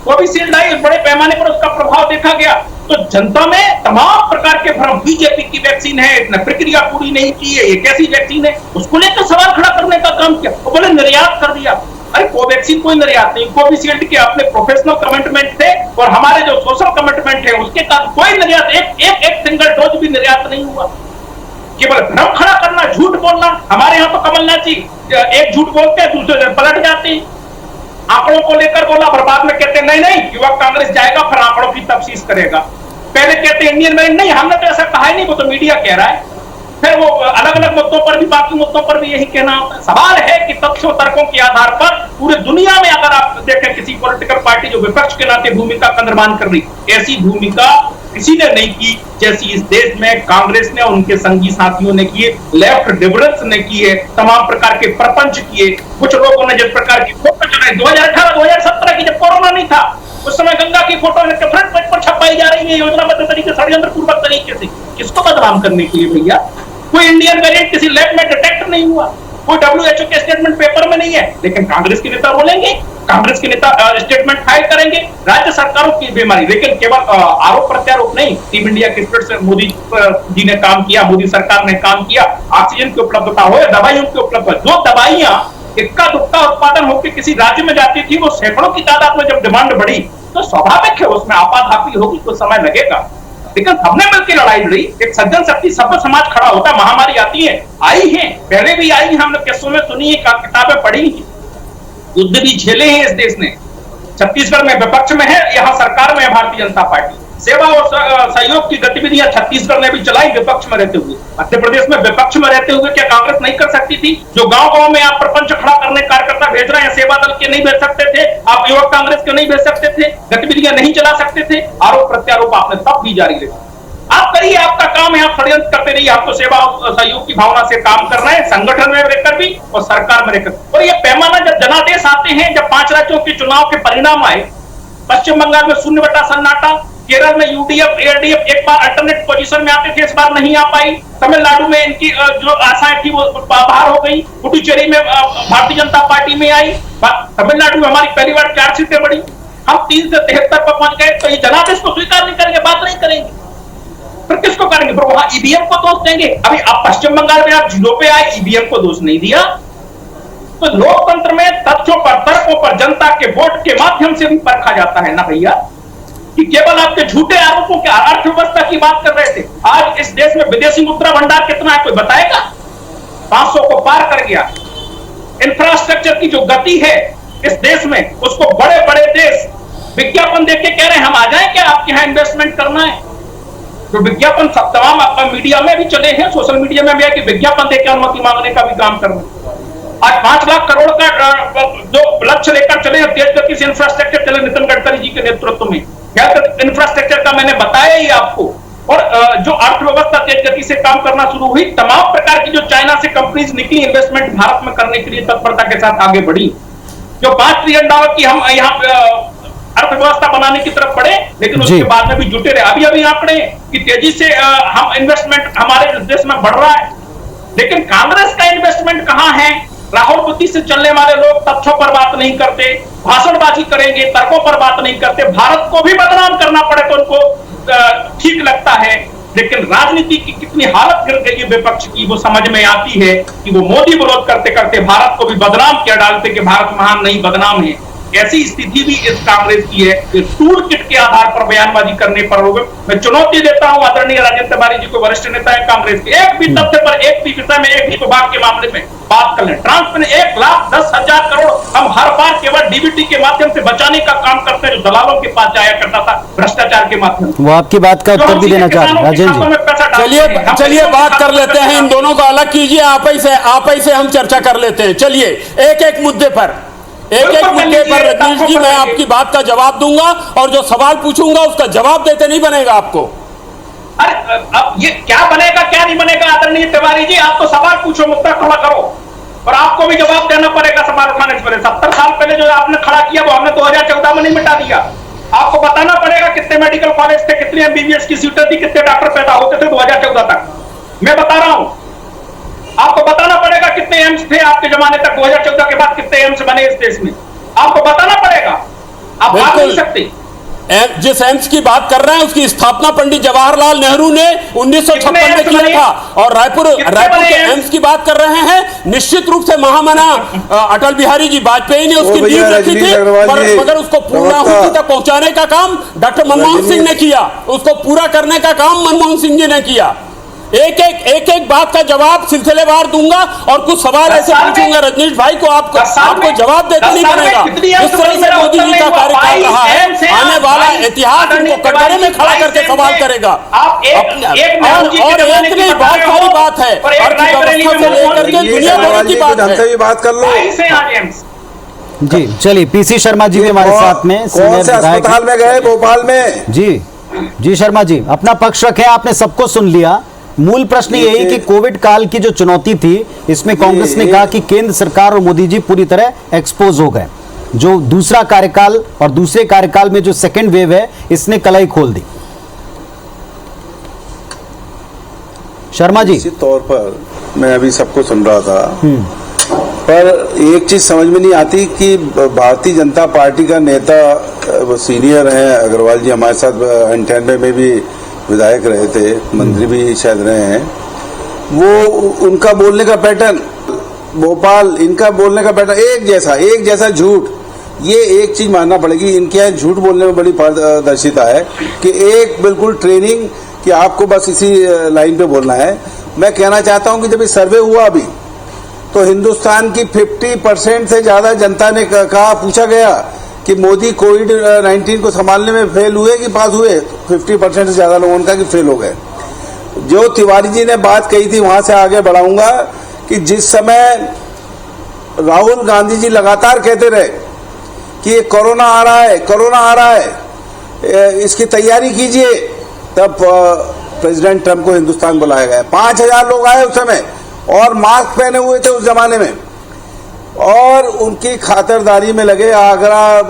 कोविशील्ड आई बड़े पैमाने पर उसका प्रभाव देखा गया। तो जनता में तमाम प्रकार के भ्रम, बीजेपी की वैक्सीन है, इतने प्रक्रिया पूरी नहीं की है, ये कैसी वैक्सीन है, उसको लेकर सवाल खड़ा करने का काम किया। वो बोले निर्यात कर दिया। अरे कोवैक्सीन कोई निर्यात नहीं, कोविशील्ड के अपने प्रोफेशनल कमिटमेंट थे और हमारे जो सोशल कमिटमेंट है उसके कारण कोई निर्यात, एक सिंगल डोज भी निर्यात नहीं हुआ। केवल भ्रम खड़ा करना, झूठ बोलना। हमारे यहाँ तो कमलनाथ जी एक झूठ बोलते हैं, दूसरे दिन पलट जाते हैं। आंकड़ों को लेकर बोला, बाद में कहते हैं नहीं युवा कांग्रेस जाएगा फिर आंकड़ों की तफ्सीस करेगा। पहले कहते हैं इंडियन मैरिज, नहीं हमने तो ऐसा कहा ही नहीं, वो तो मीडिया कह रहा है। फिर वो अलग अलग मुद्दों पर भी, बाकी मुद्दों पर भी यही कहना होता है। सवाल है कि तथ्यों तर्कों के आधार पर पूरे दुनिया में अगर आप देखें किसी पॉलिटिकल पार्टी जो विपक्ष के नाते भूमिका का निर्माण कर रही, ऐसी भूमिका किसी ने नहीं की जैसी इस देश में कांग्रेस ने, उनके संगी साथियों ने किए, लेफ्ट लिबरल्स ने किए, तमाम प्रकार के प्रपंच किए। कुछ लोगों ने जिस प्रकार की फोटो चलाई 2018-2017 की, जब कोरोना नहीं था, उस समय गंगा की फोटो फ्रंट पेज पर छपाई जा रही है योजनाबद्ध तरीके, षड्यंत्र पूर्वक तरीके से। किसको बदनाम करने के लिए भैया? कोई इंडियन वेरिएंट किसी लैब में डिटेक्ट नहीं हुआ, कोई WHO के स्टेटमेंट पेपर में नहीं है, लेकिन कांग्रेस के नेता बोलेंगे, कांग्रेस के नेता स्टेटमेंट फाइल करेंगे। राज्य सरकारों की बीमारी, लेकिन केवल आरोप प्रत्यारोप नहीं, टीम इंडिया के स्पिरिट से मोदी जी ने काम किया, मोदी सरकार ने काम किया। ऑक्सीजन की उपलब्धता हो या दवाइयों की उपलब्धता, जो दवाइयां इक्का दुक्का उत्पादन होकर किसी राज्य में जाती थी, वो सैकड़ों की तादाद में जब डिमांड बढ़ी तो स्वाभाविक है उसमें आपाधापी होगी, कुछ समय लगेगा। लेकिन हमने मिलकर लड़ाई लड़ी, एक सज्जन शक्ति सभ्य समाज खड़ा होता है। महामारी आती है, आई है, पहले भी आई है, हमने किस्सों में सुनी है, किताबें पढ़ी हैं, युद्ध भी झेले हैं इस देश ने। छत्तीसगढ़ में विपक्ष में है, यहाँ सरकार में है भारतीय जनता पार्टी। सेवा और सहयोग की गतिविधियां छत्तीसगढ़ ने भी चलाई विपक्ष में रहते हुए। मध्य प्रदेश में विपक्ष में रहते हुए क्या कांग्रेस नहीं कर सकती थी? जो गांव-गांव में आप प्रपंच खड़ा करने कार्यकर्ता भेज रहे हैं, सेवा दल के नहीं भेज सकते थे आप? युवक कांग्रेस के नहीं भेज सकते थे? गतिविधियां नहीं चला सकते थे? आरोप प्रत्यारोप आपने तब भी जारी रखा। आप करिए, आपका काम है, आप षड्यंत्र करते रहिए। आप तो सेवा और सहयोग की भावना से काम कर रहे हैं, संगठन में रहकर भी और सरकार में रहकर। और ये पैमाना जब जनादेश आते हैं, जब 5 राज्यों के चुनाव के परिणाम आए, पश्चिम बंगाल में 0 बटा सन्नाटा, केरल में यूडीएफ एलडीएफ एक बार अल्टरनेट पोजीशन में आते थे, इस बार नहीं आ पाई। तमिलनाडु में इनकी जो आशाएं थी वो बाहर हो गई। पुडुचेरी में भारतीय जनता पार्टी में आई। तमिलनाडु में हमारी पहली बार 4 सीटें बढ़ी, हम 3 से 73 पर पहुंच गए। तो ये जनादेश को स्वीकार नहीं करेंगे, बात नहीं करेंगे, फिर किसको करेंगे? फिर वहां ईवीएम को दोष देंगे। अभी आप पश्चिम बंगाल में आप 0 पे आए, ईवीएम को दोष नहीं दिया। तो लोकतंत्र में तथ्यों पर, तर्कों पर, जनता के वोट के माध्यम से भी परखा जाता है ना भैया, कि केवल आपके झूठे आरोपों के अर्थव्यवस्था की बात कर रहे थे। आज इस देश में विदेशी मुद्रा भंडार कितना है कोई बताएगा? 500 को पार कर गया। इंफ्रास्ट्रक्चर की जो गति है इस देश में, उसको बड़े बड़े देश विज्ञापन देख के कह रहे हैं हम आ जाएं क्या आपके यहां इन्वेस्टमेंट करना है। जो विज्ञापन सब तमाम मीडिया में भी चले हैं, सोशल मीडिया में भी है कि विज्ञापन देकर अनुमति मांगने का भी काम करना। आज 5 लाख करोड़ का जो लक्ष्य लेकर चले हैं, तेज गति से इंफ्रास्ट्रक्चर चले नितिन गडकरी जी के नेतृत्व में। इंफ्रास्ट्रक्चर का मैंने बताया ही आपको। और जो अर्थव्यवस्था तेज गति से काम करना शुरू हुई, तमाम प्रकार की जो चाइना से कंपनीज निकली इन्वेस्टमेंट भारत में करने के लिए तत्परता के साथ आगे बढ़ी। जो $5 ट्रिलियन की हम यहाँ अर्थव्यवस्था बनाने की तरफ बढ़े, लेकिन उसके बाद में भी जुटे रहे। अभी अभी आंकड़े कि तेजी से हम इन्वेस्टमेंट हमारे देश में बढ़ रहा है, लेकिन कांग्रेस का इन्वेस्टमेंट कहां है? राहुल बुद्धि से चलने वाले लोग तथ्यों पर बात नहीं करते, भाषणबाजी करेंगे, तर्कों पर बात नहीं करते। भारत को भी बदनाम करना पड़े तो उनको ठीक लगता है, लेकिन राजनीति की कितनी हालत गिर गई है विपक्ष की, वो समझ में आती है कि वो मोदी विरोध करते करते भारत को भी बदनाम किया डालते कि भारत महान नहीं बदनाम है। ऐसी स्थिति भी इस कांग्रेस की है कि टूल किट के आधार पर बयानबाजी करने पर होगा। मैं चुनौती देता हूं आदरणीय राजेंद्र तिवारी जी को, वरिष्ठ नेता है कांग्रेस के, एक भी तथ्य पर, एक भी विषय में, एक भी विभाग के मामले में बात कर लें। ट्रांसपेरेंट 1,10,000 करोड़ हम हर बार केवल डीबीटी के माध्यम से बचाने का काम करते हैं, जो दलालों के पास जाया करता था भ्रष्टाचार के माध्यम से। वो आपकी बात का उत्तर भी देना चाह रहे हैं राजेंद्र जी। चलिए बात कर लेते हैं, इन दोनों को अलग कीजिए, आप ही से हम चर्चा कर लेते हैं। चलिए एक एक मुद्दे पर रजनीश जी मैं आपकी बात का जवाब दूंगा, और जो सवाल पूछूंगा उसका जवाब देते नहीं बनेगा आपको। अरे अब ये क्या बनेगा क्या नहीं बनेगा आदरणीय तिवारी जी, आप तो सवाल पूछो, मुद्दा खड़ा करो, और आपको भी जवाब देना पड़ेगा सवाल उठाने से पहले। 70 साल पहले जो आपने खड़ा किया वो हमने 2014 में नहीं मिटा दिया। आपको बताना पड़ेगा कितने मेडिकल कॉलेज थे, कितनी एमबीबीएस की सीटें थी, कितने डॉक्टर पैदा होते थे 2014 तक। मैं बता रहा हूं, आपको बताना पड़ेगा कितने एम्स थे आपके जमाने तक, 2014 के बाद कितने एम्स बने इस देश में, आपको बताना पड़ेगा। आप बात नहीं सकते। जिस एम्स की बात कर रहे हैं उसकी स्थापना पंडित जवाहरलाल नेहरू ने 1956 में किया था, और रायपुर के एम्स की बात कर रहे हैं, निश्चित रूप से महामना अटल बिहारी जी वाजपेयी ने उसकी नींव रखी थी, मगर उसको पूर्णाहुति तक पहुंचाने का काम डॉक्टर मनमोहन सिंह ने किया, उसको पूरा करने का काम मनमोहन सिंह जी ने किया। एक बात का जवाब सिलसिलेवार दूंगा, और कुछ सवाल ऐसे पूछूंगा रजनीश भाई को, आपको जवाब देना नहीं बनेगा। इस तरह से मोदी जी का कार्यकाल रहा है, आने वाला इतिहास उनको कटघरे में खड़ा करके सवाल करेगा। और एक नहीं, बहुत सारी बात है, अर्थव्यवस्था से लेकर के दुनिया भर की बात है। बात कर लो जी। चलिए पीसी शर्मा जी भी हमारे साथ में, अस्पताल में गए भोपाल में। जी शर्मा जी अपना पक्ष रखें, आपने सबको सुन लिया। मूल प्रश्न यही कि कोविड काल की जो चुनौती थी, इसमें कांग्रेस ने कहा कि केंद्र सरकार और मोदी जी पूरी तरह एक्सपोज हो गए। जो दूसरा कार्यकाल और दूसरे कार्यकाल में जो सेकेंड वेव है, इसने कलाई खोल दी। शर्मा जी, निश्चित तौर पर मैं अभी सबको सुन रहा था, पर एक चीज समझ में नहीं आती कि भारतीय जनता पार्टी का नेता, सीनियर हैं अग्रवाल जी, हमारे साथ 98 में भी विधायक रहे थे, मंत्री भी शायद रहे हैं, वो उनका बोलने का पैटर्न, भोपाल इनका बोलने का पैटर्न एक जैसा झूठ। ये एक चीज मानना पड़ेगी, इनके यहाँ झूठ बोलने में बड़ी पारदर्शिता है कि एक बिल्कुल ट्रेनिंग कि आपको बस इसी लाइन पे बोलना है। मैं कहना चाहता हूं कि जब ये सर्वे हुआ अभी, तो हिंदुस्तान की 50% से ज्यादा जनता ने कहा, पूछा गया कि मोदी कोविड-19 को संभालने में फेल हुए कि पास हुए, 50% से ज्यादा लोगों ने कहा कि फेल हो गए। जो तिवारी जी ने बात कही थी वहां से आगे बढ़ाऊंगा कि जिस समय राहुल गांधी जी लगातार कहते रहे कि ये कोरोना आ रहा है, इसकी तैयारी कीजिए, तब प्रेसिडेंट ट्रंप को हिंदुस्तान बुलाया गया। 5,000 लोग आए उस समय और मास्क पहने हुए थे उस जमाने में, और उनकी खातिरदारी में लगे, आगरा,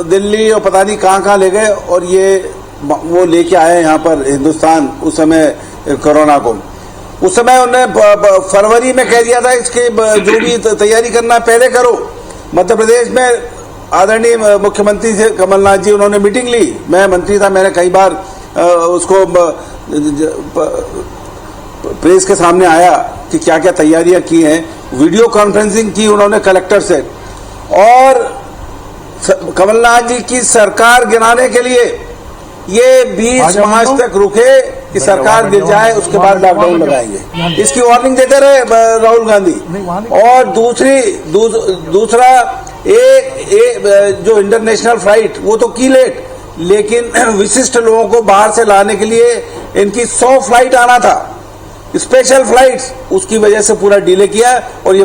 दिल्ली और पता नहीं कहां ले गए, और ये वो लेके आए यहाँ पर हिंदुस्तान उस समय कोरोना को। उस समय उन्होंने फरवरी में कह दिया था इसके जो भी तैयारी करना पहले करो। मध्य प्रदेश में आदरणीय मुख्यमंत्री से कमलनाथ जी उन्होंने मीटिंग ली, मैं मंत्री था, मैंने कई बार उसको प्रेस के सामने आया कि क्या क्या तैयारियां की हैं। वीडियो कॉन्फ्रेंसिंग की उन्होंने कलेक्टर से, और कमलनाथ जी की सरकार गिराने के लिए ये 20 मार्च तक रुके कि सरकार गिर जाए, उसके बाद लॉकडाउन लगाएंगे। इसकी वार्निंग देते रहे राहुल गांधी। और दूसरा जो इंटरनेशनल फ्लाइट वो तो की लेट, लेकिन विशिष्ट लोगों को बाहर से लाने के लिए इनकी 100 फ्लाइट आना था, स्पेशल फ्लाइट्स, उसकी वजह से पूरा डिले किया। और ये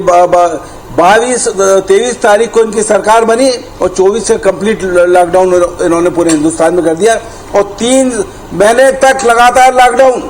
23 तारीख को इनकी सरकार बनी और 24 से कंप्लीट लॉकडाउन इन्होंने पूरे हिंदुस्तान में कर दिया और 3 महीने तक लगातार लॉकडाउन।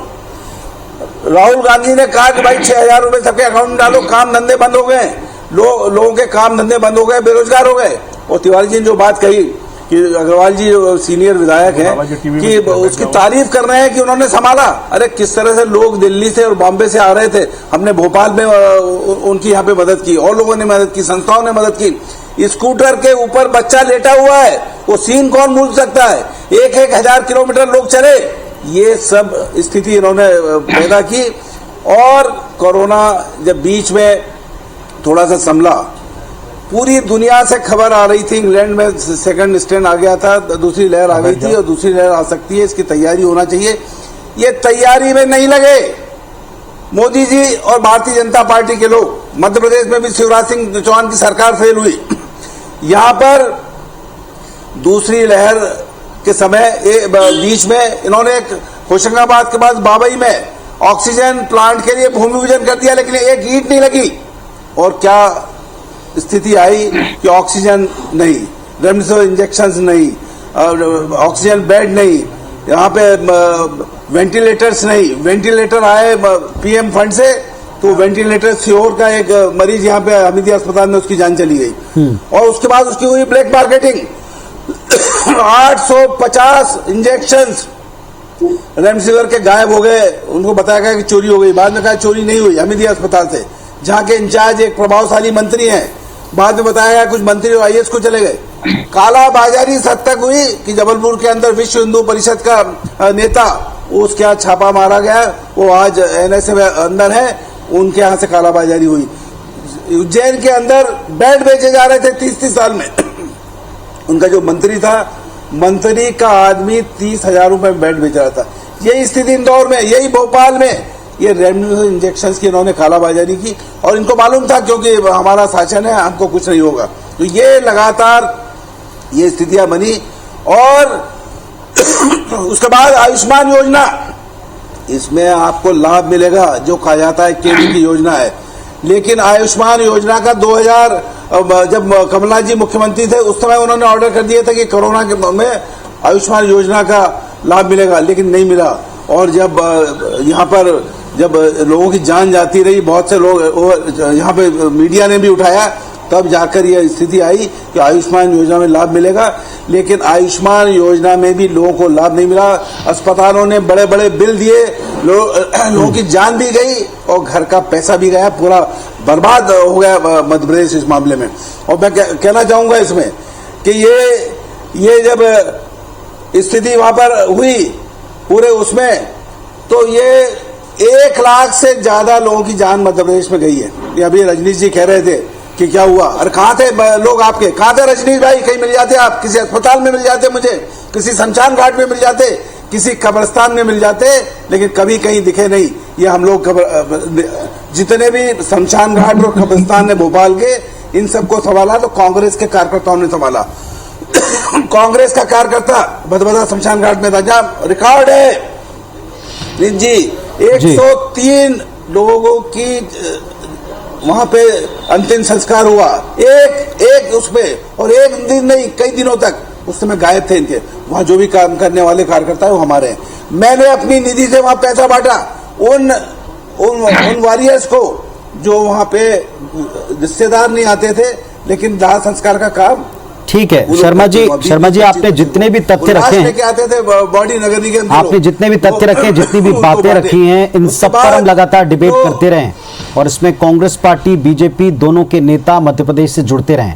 राहुल गांधी ने कहा कि भाई 6,000 रुपए सबके अकाउंट में डालो, काम धंधे बंद हो गए, लोगों के काम धंधे बंद हो गए, बेरोजगार हो गए। और तिवारी जी ने जो बात कही कि अग्रवाल जी सीनियर विधायक हैं कि उसकी तारीफ कर रहे हैं कि उन्होंने संभाला। अरे किस तरह से लोग दिल्ली से और बॉम्बे से आ रहे थे, हमने भोपाल में उनकी यहाँ पे मदद की, और लोगों ने मदद की, संस्थाओं ने मदद की। स्कूटर के ऊपर बच्चा लेटा हुआ है, वो सीन कौन भूल सकता है? 1,000 किलोमीटर लोग चले, ये सब स्थिति इन्होंने पैदा की। और कोरोना जब बीच में थोड़ा सा संभला, पूरी दुनिया से खबर आ रही थी, इंग्लैंड में सेकंड स्ट्रेन आ गया था, दूसरी लहर आ गई थी और दूसरी लहर आ सकती है, इसकी तैयारी होना चाहिए। ये तैयारी में नहीं लगे मोदी जी और भारतीय जनता पार्टी के लोग। मध्य प्रदेश में भी शिवराज सिंह चौहान की सरकार फेल हुई। यहां पर दूसरी लहर के समय बीच में इन्होंने एक होशंगाबाद के बाद बाबई में ऑक्सीजन प्लांट के लिए भूमि पूजन कर दिया, लेकिन एक ईंट नहीं लगी। और क्या स्थिति आई कि ऑक्सीजन नहीं, रेमडेसिविर इंजेक्शंस नहीं, ऑक्सीजन बेड नहीं, यहाँ पे वेंटिलेटर्स नहीं। वेंटिलेटर आए पीएम फंड से, तो वेंटिलेटर सीहोर का एक मरीज यहाँ पे हमीदिया अस्पताल में उसकी जान चली गई। और उसके बाद उसकी हुई ब्लैक मार्केटिंग। 850 इंजेक्शंस रेमडेसिविर के गायब हो गए, उनको बताया गया कि चोरी हो गई। बाद में कहा चोरी नहीं हुई, हमीदिया अस्पताल से, जहां के इंचार्ज एक प्रभावशाली मंत्री हैं। बाद में बताया गया कुछ मंत्री और आईएएस को चले गए। काला बाजारी सद तक हुई कि जबलपुर के अंदर विश्व हिंदू परिषद का नेता, उसके यहाँ छापा मारा गया, वो आज एनएसए में अंदर है, उनके यहाँ से काला बाजारी हुई। उज्जैन के अंदर बेड बेचे जा रहे थे 30 साल में। उनका जो मंत्री था, मंत्री का आदमी 30,000 रुपए में बेड बेच रहा था। यही स्थिति इंदौर में, यही भोपाल में, ये रेमडेसिविर इंजेक्शंस की इन्होंने कालाबाजारी की। और इनको मालूम था क्योंकि हमारा शासन है, हमको कुछ नहीं होगा। तो ये लगातार ये स्थितियां बनी। और उसके बाद आयुष्मान योजना, इसमें आपको लाभ मिलेगा, जो कहा जाता है केंद्र की योजना है। लेकिन आयुष्मान योजना का 2000 जब कमलनाथ जी मुख्यमंत्री थे, उस समय उन्होंने ऑर्डर कर दिया था कि कोरोना के में आयुष्मान योजना का लाभ मिलेगा, लेकिन नहीं मिला। और जब यहाँ पर जब लोगों की जान जाती रही, बहुत से लोग यहाँ पे मीडिया ने भी उठाया, तब जाकर यह स्थिति आई कि आयुष्मान योजना में लाभ मिलेगा। लेकिन आयुष्मान योजना में भी लोगों को लाभ नहीं मिला। अस्पतालों ने बड़े बड़े बिल दिए, लोगों की जान भी गई और घर का पैसा भी गया, पूरा बर्बाद हो गया मध्य प्रदेश इस मामले में। और मैं कहना चाहूंगा इसमें कि ये जब स्थिति वहां पर हुई पूरे उसमें, तो ये 1 लाख से ज्यादा लोगों की जान मध्य प्रदेश में गई है। ये अभी रजनीश जी कह रहे थे कि क्या हुआ, अरे कहाँ थे लोग आपके, कहाँ थे रजनीश भाई? कहीं मिल जाते आप, किसी अस्पताल में मिल जाते, मुझे किसी शमशान घाट में मिल जाते, किसी कब्रिस्तान में मिल जाते, लेकिन कभी कहीं दिखे नहीं। ये हम लोग जितने भी शमशान घाट और कब्रिस्तान ने भोपाल के, इन सबको संभाला तो कांग्रेस के कार्यकर्ताओं ने संभाला। कांग्रेस का कार्यकर्ता भदभदा शमशान घाट में था, जहां रिकॉर्ड है जी 103 लोगों की वहां पे अंतिम संस्कार हुआ, एक उसमें, और एक दिन नहीं कई दिनों तक उस समय गायब थे इनके। वहां जो भी काम करने वाले कार्यकर्ता है वो हमारे हैं। मैंने अपनी निधि से वहां पैसा बांटा उन वॉरियर्स को जो वहां पे रिश्तेदार नहीं आते थे, लेकिन दाह संस्कार का काम ठीक है शर्मा जी आपने जितने भी तथ्य रखे हैं, आते थे बॉडी नगर निगम, आपने जितने भी तथ्य रखे हैं, जितनी भी बातें रखी हैं, इन सब पर हम लगातार डिबेट करते रहे और इसमें कांग्रेस पार्टी बीजेपी दोनों के नेता मध्य प्रदेश से जुड़ते रहे।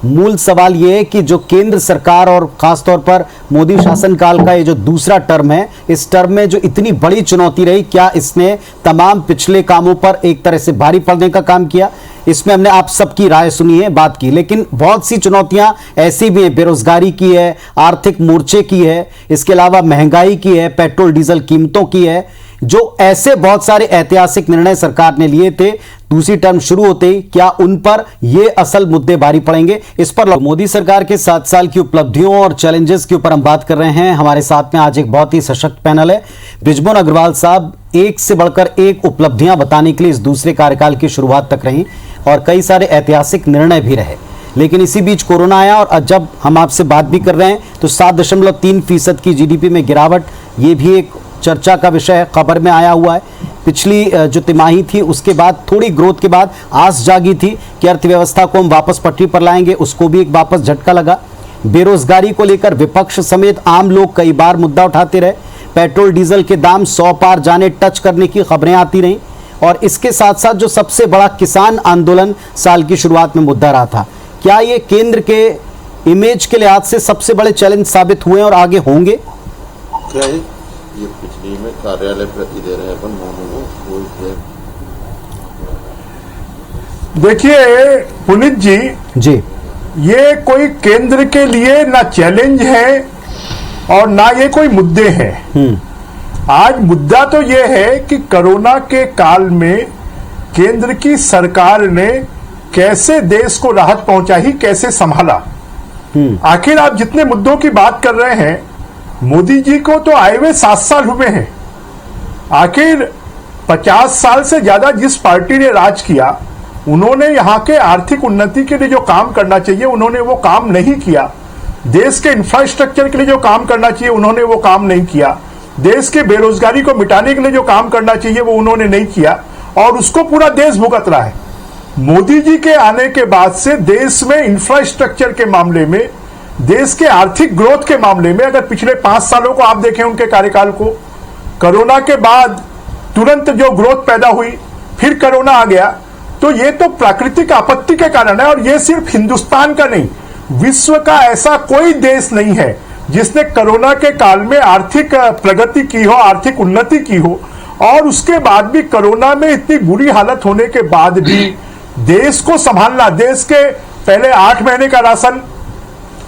मूल सवाल यह है कि जो केंद्र सरकार और खासतौर पर मोदी शासनकाल का ये जो दूसरा टर्म है, इस टर्म में जो इतनी बड़ी चुनौती रही, क्या इसने तमाम पिछले कामों पर एक तरह से भारी पड़ने का काम किया? इसमें हमने आप सबकी राय सुनी है, बात की, लेकिन बहुत सी चुनौतियां ऐसी भी हैं, बेरोजगारी की है, आर्थिक मोर्चे की है, इसके अलावा महंगाई की है, पेट्रोल डीजल कीमतों की है, जो ऐसे बहुत सारे ऐतिहासिक निर्णय सरकार ने लिए थे दूसरी टर्म शुरू होते ही, क्या उन पर ये असल मुद्दे भारी पड़ेंगे? इस पर मोदी सरकार के 7 साल की उपलब्धियों और चैलेंजेस के ऊपर हम बात कर रहे हैं। हमारे साथ में आज एक बहुत ही सशक्त पैनल है। बृजमोहन अग्रवाल साहब एक से बढ़कर एक उपलब्धियां बताने के लिए इस दूसरे कार्यकाल की शुरुआत तक रही और कई सारे ऐतिहासिक निर्णय भी रहे, लेकिन इसी बीच कोरोना आया और जब हम आपसे बात भी कर रहे हैं तो 7.3% की जीडीपी में गिरावट, ये भी एक चर्चा का विषय है, खबर में आया हुआ है। पिछली जो तिमाही थी उसके बाद थोड़ी ग्रोथ के बाद आस जागी थी कि अर्थव्यवस्था को हम वापस पटरी पर लाएंगे, उसको भी एक वापस झटका लगा। बेरोजगारी को लेकर विपक्ष समेत आम लोग कई बार मुद्दा उठाते रहे। पेट्रोल डीजल के दाम 100 पार जाने टच करने की खबरें आती रहीं और इसके साथ साथ जो सबसे बड़ा किसान आंदोलन साल की शुरुआत में मुद्दा रहा था, क्या ये केंद्र के इमेज के लिहाज से सबसे बड़े चैलेंज साबित हुए और आगे होंगे? ये पिछली में कार्यालय प्रति दे रहे हैं देखिए पुनीत जी, ये कोई केंद्र के लिए ना चैलेंज है और ना ये कोई मुद्दे हैं। आज मुद्दा तो ये है कि कोरोना के काल में केंद्र की सरकार ने कैसे देश को राहत पहुंचाई, कैसे संभाला। आखिर आप जितने मुद्दों की बात कर रहे हैं, मोदी जी को तो आए हुए 7 साल हुए हैं। आखिर 50 साल से ज्यादा जिस पार्टी ने राज किया, उन्होंने यहां के आर्थिक उन्नति के लिए जो काम करना चाहिए उन्होंने वो काम नहीं किया। देश के इंफ्रास्ट्रक्चर के लिए जो काम करना चाहिए उन्होंने वो काम नहीं किया। देश के बेरोजगारी को मिटाने के लिए जो काम करना चाहिए वो उन्होंने नहीं किया और उसको पूरा देश भुगत रहा है। मोदी जी के आने के बाद से देश में इंफ्रास्ट्रक्चर के मामले में, देश के आर्थिक ग्रोथ के मामले में, अगर पिछले 5 सालों को आप देखें उनके कार्यकाल को, कोरोना के बाद तुरंत जो ग्रोथ पैदा हुई, फिर कोरोना आ गया, तो ये तो प्राकृतिक आपत्ति के कारण है। और ये सिर्फ हिंदुस्तान का नहीं, विश्व का ऐसा कोई देश नहीं है जिसने कोरोना के काल में आर्थिक प्रगति की हो, आर्थिक उन्नति की हो, और उसके बाद भी कोरोना में इतनी बुरी हालत होने के बाद भी देश को संभालना। देश के पहले 8 महीने का राशन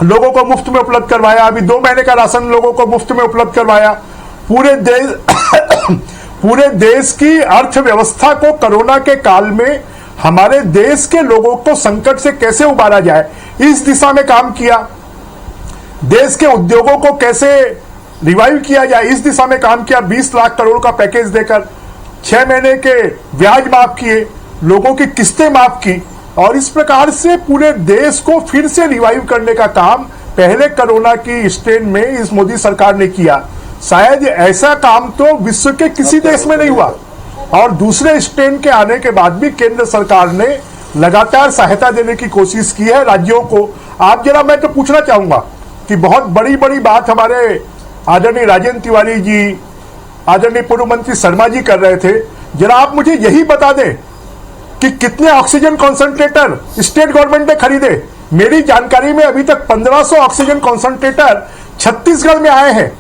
लोगों को मुफ्त में उपलब्ध करवाया, अभी 2 महीने का राशन लोगों को मुफ्त में उपलब्ध करवाया। पूरे देश की अर्थव्यवस्था को कोरोना के काल में हमारे देश के लोगों को संकट से कैसे उबारा जाए, इस दिशा में काम किया। देश के उद्योगों को कैसे रिवाइव किया जाए, इस दिशा में काम किया। 20 लाख करोड़ का पैकेज देकर 6 महीने के ब्याज माफ किए, लोगों की किस्तें माफ की, और इस प्रकार से पूरे देश को फिर से रिवाइव करने का काम पहले कोरोना की स्ट्रेन में इस मोदी सरकार ने किया। शायद ऐसा काम तो विश्व के किसी देश में नहीं हुआ। और दूसरे स्ट्रेन के आने के बाद भी केंद्र सरकार ने लगातार सहायता देने की कोशिश की है राज्यों को। आप जरा, मैं तो पूछना चाहूंगा कि बहुत बड़ी बड़ी बात हमारे आदरणीय राजेंद्र तिवारी जी, आदरणीय पूर्व मंत्री शर्मा जी कर रहे थे। जरा आप मुझे यही बता दें कि कितने ऑक्सीजन कॉन्सेंट्रेटर स्टेट गवर्नमेंट ने खरीदे। मेरी जानकारी में अभी तक 1500 ऑक्सीजन कॉन्सेंट्रेटर छत्तीसगढ़ में आए हैं।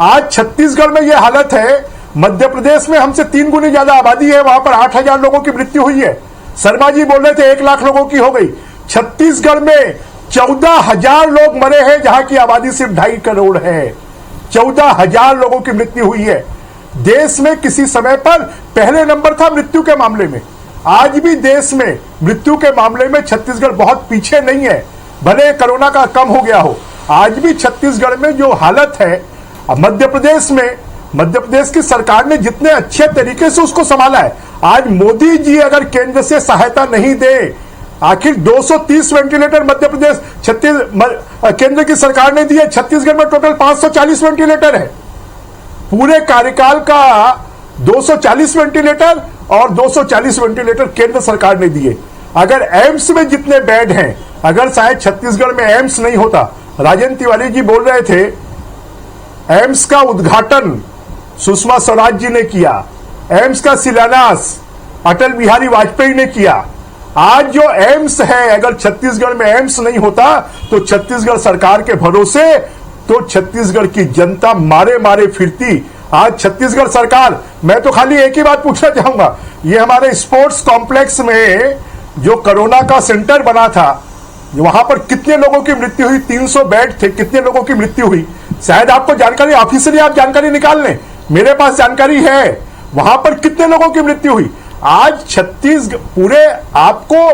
आज छत्तीसगढ़ में यह हालत है, मध्य प्रदेश में हमसे 3 गुनी ज्यादा आबादी है, वहां पर 8000 लोगों की मृत्यु हुई है। शर्मा जी बोल रहे थे 1 लाख लोगों की हो गई। छत्तीसगढ़ में 14,000 लोग मरे हैं, जहां की आबादी सिर्फ 2.5 करोड़ है। 14,000 लोगों की मृत्यु हुई है। देश में किसी समय पर पहले नंबर था मृत्यु के मामले में। आज भी देश में मृत्यु के मामले में छत्तीसगढ़ बहुत पीछे नहीं है, भले कोरोना का कम हो गया हो। आज भी छत्तीसगढ़ में जो हालत है, मध्य प्रदेश की सरकार ने जितने अच्छे तरीके से उसको संभाला है। आज मोदी जी अगर केंद्र से सहायता नहीं दे, आखिर 230 वेंटिलेटर मध्य प्रदेश केंद्र की सरकार ने दिए, छत्तीसगढ़ में टोटल 540 वेंटिलेटर है। पूरे कार्यकाल का 240 वेंटिलेटर और 240 वेंटिलेटर केंद्र सरकार ने दिए। अगर एम्स में जितने बेड हैं अगर शायद छत्तीसगढ़ में एम्स नहीं होता, राजेंद्र तिवारी जी बोल रहे थे एम्स का उद्घाटन सुषमा स्वराज जी ने किया, एम्स का शिलान्यास अटल बिहारी वाजपेयी ने किया। आज जो एम्स है, अगर छत्तीसगढ़ में एम्स नहीं होता तो छत्तीसगढ़ सरकार के भरोसे तो छत्तीसगढ़ की जनता मारे मारे फिरती। आज छत्तीसगढ़ सरकार, मैं तो खाली एक ही बात पूछना चाहूंगा, ये हमारे स्पोर्ट्स कॉम्प्लेक्स में जो कोरोना का सेंटर बना था, वहां पर कितने लोगों की मृत्यु हुई? 300 बेड थे, कितने लोगों की मृत्यु हुई? शायद आपको जानकारी, ऑफिशियली आप जानकारी निकाल लें, मेरे पास जानकारी है वहां पर कितने लोगों की मृत्यु हुई। आज छत्तीसगढ़ पूरे, आपको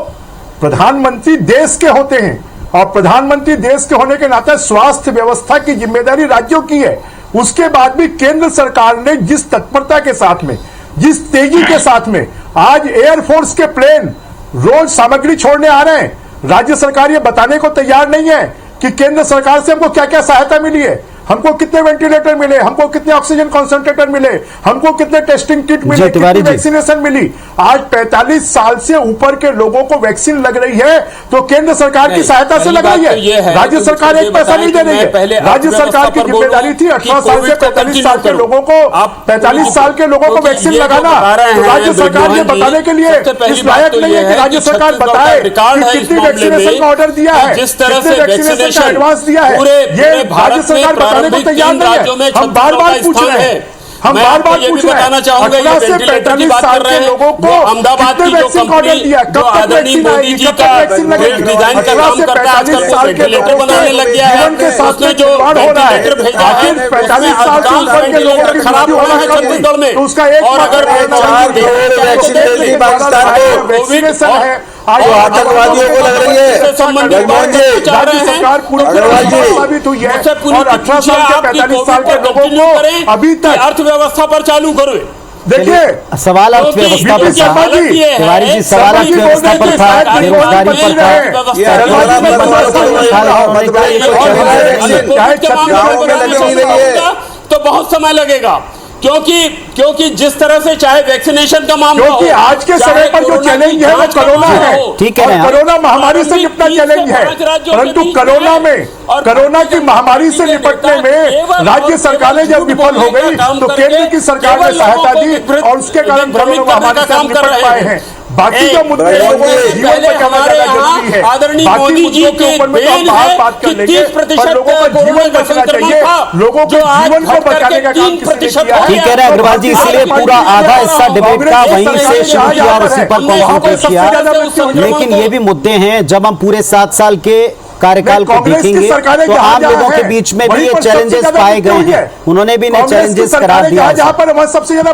प्रधानमंत्री देश के होते हैं और प्रधानमंत्री देश के होने के नाते स्वास्थ्य व्यवस्था की जिम्मेदारी राज्यों की है। उसके बाद भी केंद्र सरकार ने जिस तत्परता के साथ में, जिस तेजी के साथ में आज एयरफोर्स के प्लेन रोज सामग्री छोड़ने आ रहे हैं, राज्य सरकार ये बताने को तैयार नहीं है कि केंद्र सरकार से हमको क्या क्या सहायता मिली है, हमको कितने वेंटिलेटर मिले, हमको कितने ऑक्सीजन कॉन्सेंट्रेटर मिले, हमको कितने टेस्टिंग किट मिले, कितनी वैक्सीनेशन मिली। आज 45 साल से ऊपर के लोगों को वैक्सीन लग रही है तो केंद्र सरकार की सहायता से लग रही है, राज्य सरकार एक पैसा नहीं दे रही है। राज्य सरकार की जिम्मेदारी थी 18 साल से 45 साल के लोगों को, 45 साल के लोगों को वैक्सीन लगाना। तो राज्य सरकार ये बताने के लिए इस लायक नहीं है कि राज्य सरकार बताए कि कितनी वैक्सीनेशन का ऑर्डर दिया है, कितने वैक्सीनेशन का एडवांस दिया है, ये राज्य सरकार बताने को तैयार नहीं है। हम बार बार पूछ रहे हैं, हम बार बार पूछ रहे हैं 18 से 45 साल के लोगों को कितने वैक्सीन का ऑर्डर दिया, कब तक वैक्सीन आएगी, कब तक वैक्सीन लगेगी। 18 से 45 साल के लोगों को जीवन के साथ में खिलवाड़ हो रहा है। आखिर 45 साल से ऊपर के लोगों की खराब हो रहा है तो उसका एक वैक्सीनेशन है। आतंकवादियों को लग रही है राज्य सरकार पूरी साबित हुई है और 18 साल के 45 साल के लोगों को अभी तक अर्थव्यवस्था पर चालू करो। देखिए सवाल अर्थव्यवस्था पर था, तिवारी जी सवाल अर्थव्यवस्था पर था, बेरोजगारी पर था, तो बहुत समय लगेगा क्योंकि जिस तरह से चाहे वैक्सीनेशन का मामला, क्योंकि आज के समय पर जो चैलेंज है वो कोरोना है, ठीक है, कोरोना महामारी से निपटना चैलेंज है, परंतु कोरोना की महामारी से निपटने में राज्य सरकारें जब विफल हो गई तो केंद्र की सरकार ने सहायता दी और उसके कारण कोरोना महामारी से निपट पाए हैं। बाकी जो मुद्दे जीवन बचाना जरूरी है, आदरणीय मोदी जी के बेन है कि 30% लोगों का जीवन बचना चाहिए, लोगों के जीवन को बचाने का काम किसी ने किया। ठीक कह रहे हैं अग्रवाल जी, इसलिए पूरा आधा हिस्सा डिबेट का वहीं से शुरू किया और उसी पर कॉन्सेंट्रेट किया। लेकिन ये भी मुद्दे हैं, जब हम पूरे 7 साल के कार्यकाल को देखेंगे तो आम लोगों के बीच में भी ये चैलेंजेस पाए गए हैं, उन्होंने भी इन्हें चैलेंजेस करार दिया।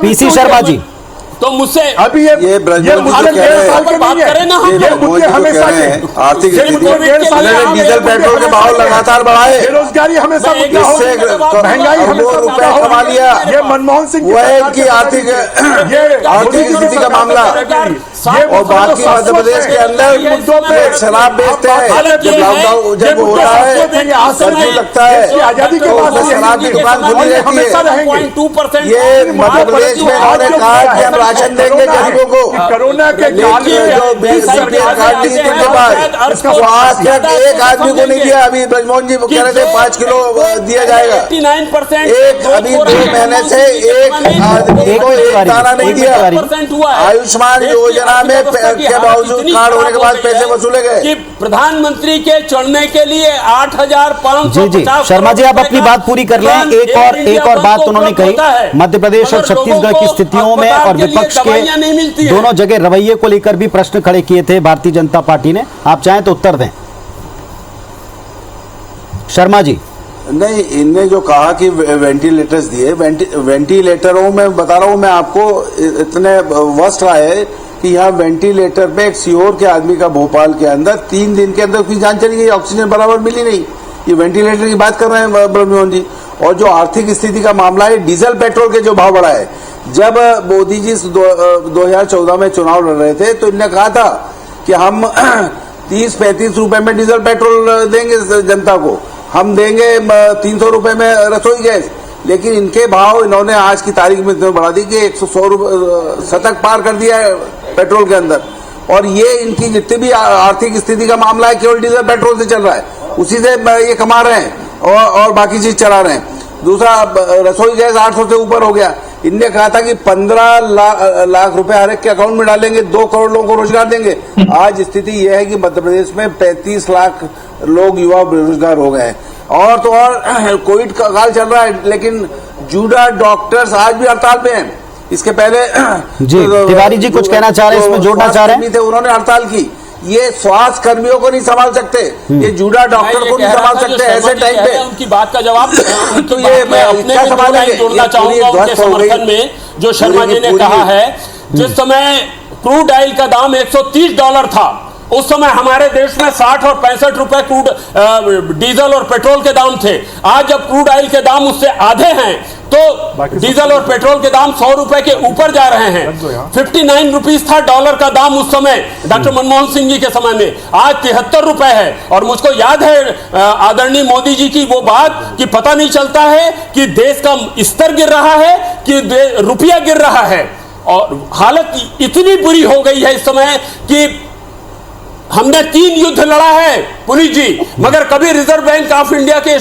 पीसी शर्मा जी, तो मुझसे अभी ये मुद्दे हमेशा आर्थिक डीजल पेट्रोल के भाव लगातार बढ़ाए, बेरोजगारी हमेशा महंगाई रुपए कमा लिया, ये मनमोहन सिंह वो है इनकी आर्थिक स्थिति का मामला। और बाकी मध्य प्रदेश के अंदर शराब बेचते हैं, जब लॉकडाउन जब हो रहा है कर्फ्यू लगता है आजादी के बाद शराब की दुकान खुली रहती है। ये मध्य प्रदेश में उन्होंने कहा कि हम राशन देंगे गरीबों को, कोरोना के काल में जो बीपीएल कार्ड दी उनके बाद वो आज तक एक आदमी को नहीं दिया। अभी ब्रजमोहन जी कह रहे थे 5 किलो दिया जाएगा, एक अभी 2 महीने से एक आदमी को एक दाना नहीं दिया। आयुष्मान योजना में के बावजूद कार्ड होने के बाद पैसे वसूले गए। कि प्रधानमंत्री के चुनने के लिए 8,550 जी शर्मा जी आप अपनी बात पूरी कर लें। एक और बात उन्होंने कही, मध्य प्रदेश और छत्तीसगढ़ की स्थितियों में और विपक्ष के दोनों जगह रवैये को लेकर भी प्रश्न खड़े किए थे भारतीय जनता पार्टी ने, आप चाहें तो उत्तर दें। शर्मा जी नहीं, इनने जो कहा कि वेंटिलेटर्स दिए, वेंटिलेटरों में बता रहा हूं मैं आपको, इतने वर्स्ट रहा है कि यहाँ वेंटिलेटर पे एक सीहोर के आदमी का भोपाल के अंदर 3 दिन के अंदर उसकी जान चली गई, ऑक्सीजन बराबर मिली नहीं। ये वेंटिलेटर की बात कर रहे हैं ब्रह्ममोहन जी। और जो आर्थिक स्थिति का मामला है, डीजल पेट्रोल के जो भाव बढ़ा है, जब मोदी जी 2014 में चुनाव लड़ रहे थे तो इन्होंने कहा था कि हम 30-35 रुपए में डीजल पेट्रोल देंगे जनता को, हम देंगे 300 रुपए में रसोई गैस। लेकिन इनके भाव इन्होंने आज की तारीख में इतने बढ़ा दी कि 100 रुपए शतक पार कर दिया है पेट्रोल के अंदर। और ये इनकी जितनी भी आर्थिक स्थिति का मामला है केवल डीजल पेट्रोल से चल रहा है, उसी से ये कमा रहे हैं और बाकी चीज चला रहे हैं। दूसरा, रसोई गैस 800 से ऊपर हो गया। इनने कहा था कि 15 लाख रुपए हर एक के अकाउंट में डालेंगे, 2 करोड़ लोगों को रोजगार देंगे। आज स्थिति यह है कि मध्य प्रदेश में 35 लाख लोग युवा बेरोजगार हो गए हैं। और तो और कोविड का काल चल रहा है, लेकिन जूडा डॉक्टर्स आज भी हड़ताल पे हैं। इसके पहले जी तिवारी जी कुछ कहना चाह रहे हैं, इसमें जोड़ना चाह रहे हैं। उन्होंने हड़ताल की। ये स्वास्थ्य कर्मियों को नहीं संभाल सकते, ये जूडा डॉक्टर को नहीं संभाल सकते ऐसे टाइम पे। उनकी बात का जवाब तो ये मैं क्या संभालेंगे? जोड़ना चाहूंगा उनके समर्थन में जो शर्मा जी ने कहा है, जिस समय क्रूड ऑयल का दाम $130 था, उस समय हमारे देश में 60 और 65 रुपए क्रूड डीजल और पेट्रोल के दाम थे। आज जब क्रूड ऑयल के दाम उससे आधे हैं तो डीजल और पेट्रोल के दाम 100 रुपए के ऊपर जा रहे हैं। 59 रुपीस था डॉलर का दाम उस समय डॉक्टर मनमोहन सिंह जी के समय में, आज 73 रुपए है। और मुझको याद है आदरणीय मोदी जी की वो बात कि पता नहीं चलता है कि देश का स्तर गिर रहा है कि रुपया गिर रहा है। और हालत इतनी बुरी हो गई है इस समय कि हमने 3 युद्ध लड़ा है पुनीत जी, मगर कभी रिजर्व बैंक ऑफ इंडिया के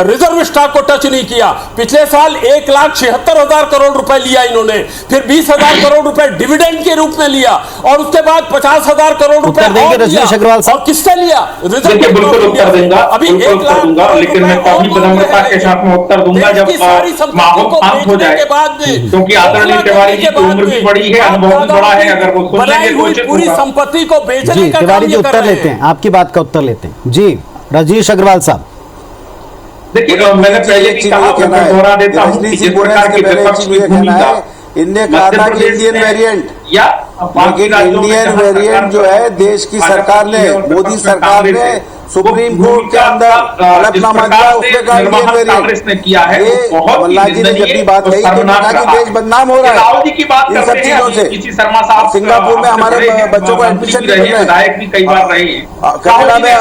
रिजर्व स्टॉक को टच नहीं किया। पिछले साल 1,76,000 करोड़ रुपए लिया इन्होंने, फिर 20,000 करोड़ रुपए डिविडेंड के रूप में लिया, और उसके बाद 50,000 करोड़ रुपए और किससे लिया? Reserve bank of India. अभी 1 लाख दूंगा, लेकिन मैं काफी विनम्रता के साथ में उत्तर दूंगा जब माहौल शांत हो जाए, क्योंकि आदरणीय तिवारी जी की उम्र भी बड़ी है, अनुभव भी बड़ा है। अगर वो सुन लेंगे पूरी संपत्ति को बेचने का काम उत्तर लेते हैं, आपकी बात का उत्तर लेते हैं जी। रजनीश अग्रवाल साहब, देखिए मैंने पहले भी कहा, मैं दोहरा देता हूं कि जिस प्रकार की विपक्ष की भूमिका इनने कहा था कि इंडियन वेरिएंट, लेकिन इंडियन वेरिएंट जो है देश की सरकार ने, मोदी सरकार ने सुप्रीम कोर्ट के अंदर हलफनामा दिया, उसमें कहा इंडियन वेरिएंट ने किया है। मल्ला जी ने जब भी बात कही तो कहा कि देश बदनाम हो रहा है इन सब चीजों से। सिंगापुर में हमारे बच्चों को एडमिशन नहीं मिल रहा है, कई बार रहे हैं कनाडा में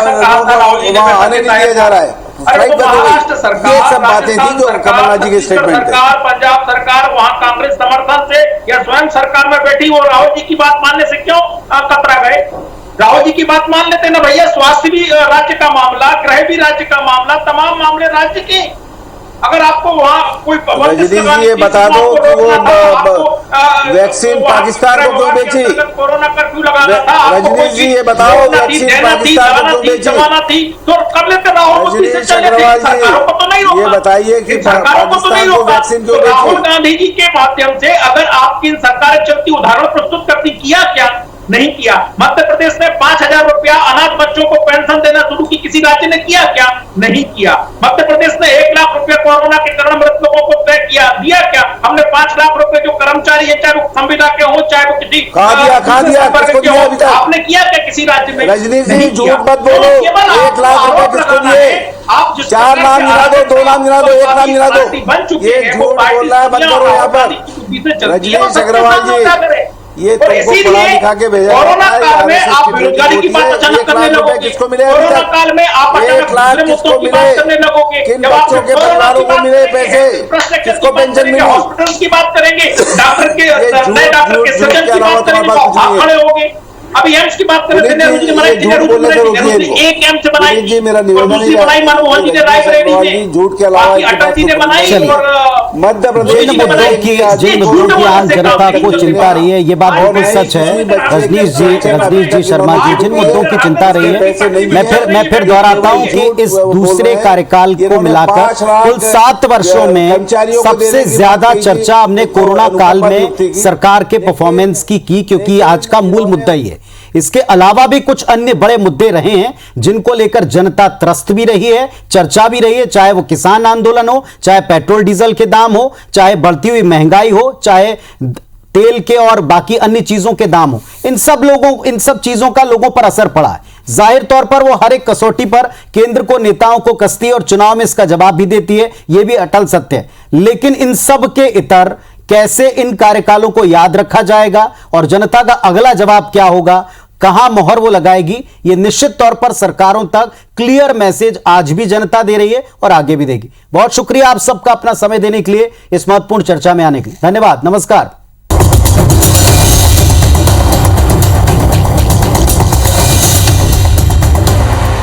वहाँ आने नहीं दिया जा रहा है। महाराष्ट्र सरकार, ये सब बातें थी जो कमलनाथ जी के स्टेटमेंट सरकार, पंजाब सरकार वहां कांग्रेस समर्थन से या स्वयं सरकार में बैठी और राहुल जी की बात मानने से क्यों कतरा गए? राहुल जी की बात मान लेते ना भैया। स्वास्थ्य भी राज्य का मामला, गृह भी राज्य का मामला, तमाम मामले राज्य के। अगर आपको वहां कोई रजनीश जी ये बता दो कि वो वैक्सीन पाकिस्तान को क्यों बेची? कोरोना कर्फ्यू लगाना था। रजनीश जी ये बताओ वैक्सीन पाकिस्तान को क्यों बेची? तो कर लेते राहुल जी, सरकारों को तो नहीं रोका। ये बताइए कि सरकारों को तो नहीं रोका। वैक्सीन क्यों राहुल गांधी जी के माध्यम से अगर आपकी सरकारें चलती, उदाहरण प्रस्तुत करती, किया क्या? नहीं किया। मध्य प्रदेश ने 5,000 रुपया अनाथ बच्चों को पेंशन देना शुरू की, किसी राज्य ने किया क्या? नहीं किया। मध्य प्रदेश ने 1 लाख रुपया कोरोना के कारण मृत लोगों को तय किया, दिया क्या? हमने 5 लाख रुपए जो कर्मचारी है, चाहे वो संविदा के हो, चाहे वो किसी आपने किया क्या किसी राज्य में? रजनीश जी झूठ मत बोलो। 1 लाख रुपए किसको दिए? आप 4 नाम गिना दो, 2 नाम गिना दो, 1 नाम गिना दो। ये झूठ बोल रहा है, बंद करो यहाँ पर। रजनीश अग्रवाल जी ये तुमको पढ़ा लिखा के भेजा कोरोना काल में आप बेरोजगारी की बात अचानक करने लगोगे। किसको मिले? कोरोना काल में आप 1 लाख किसको मिले? किन बच्चों के परिवारों को मिले पैसे? किसको पेंशन मिली? हॉस्पिटल की बात करेंगे, डॉक्टर के नए डॉक्टर के सर्जन की बात करेंगे, आप खड़े होंगे। अभी एम्स की बात करें, एक एम्स बनाई जी, मेरा निवेदन दूसरी बनाई मनमोहन जी ने रायबरेली में, झूठ के अलावा अटल जी ने बनाई और मध्य प्रदेश जिन मुद्दों की आम जनता को चिंता रही है, ये बात बिल्कुल सच है रजनीश जी शर्मा जी, जिन मुद्दों की चिंता रही है, मैं फिर दोहराता हूं कि इस दूसरे कार्यकाल को मिलाकर कुल 7 वर्षों में सबसे ज्यादा चर्चा हमने कोरोना काल में सरकार के परफॉर्मेंस की, क्योंकि आज का मूल मुद्दा ही है। इसके अलावा भी कुछ अन्य बड़े मुद्दे रहे हैं जिनको लेकर जनता त्रस्त भी रही है, चर्चा भी रही है, चाहे वो किसान आंदोलन हो, चाहे पेट्रोल डीजल के दाम हो, चाहे बढ़ती हुई महंगाई हो, चाहे तेल के और बाकी अन्य चीजों के दाम हो। इन सब चीजों का लोगों पर असर पड़ा है। जाहिर तौर पर वो हर एक कसौटी पर केंद्र को, नेताओं को कसती है और चुनाव में इसका जवाब भी देती है, यह भी अटल सत्य है। लेकिन इन सब के इतर कैसे इन कार्यकालों को याद रखा जाएगा और जनता का अगला जवाब क्या होगा, कहां मोहर वो लगाएगी, ये निश्चित तौर पर सरकारों तक क्लियर मैसेज आज भी जनता दे रही है और आगे भी देगी। बहुत शुक्रिया आप सबका अपना समय देने के लिए, इस महत्वपूर्ण चर्चा में आने के लिए धन्यवाद। नमस्कार।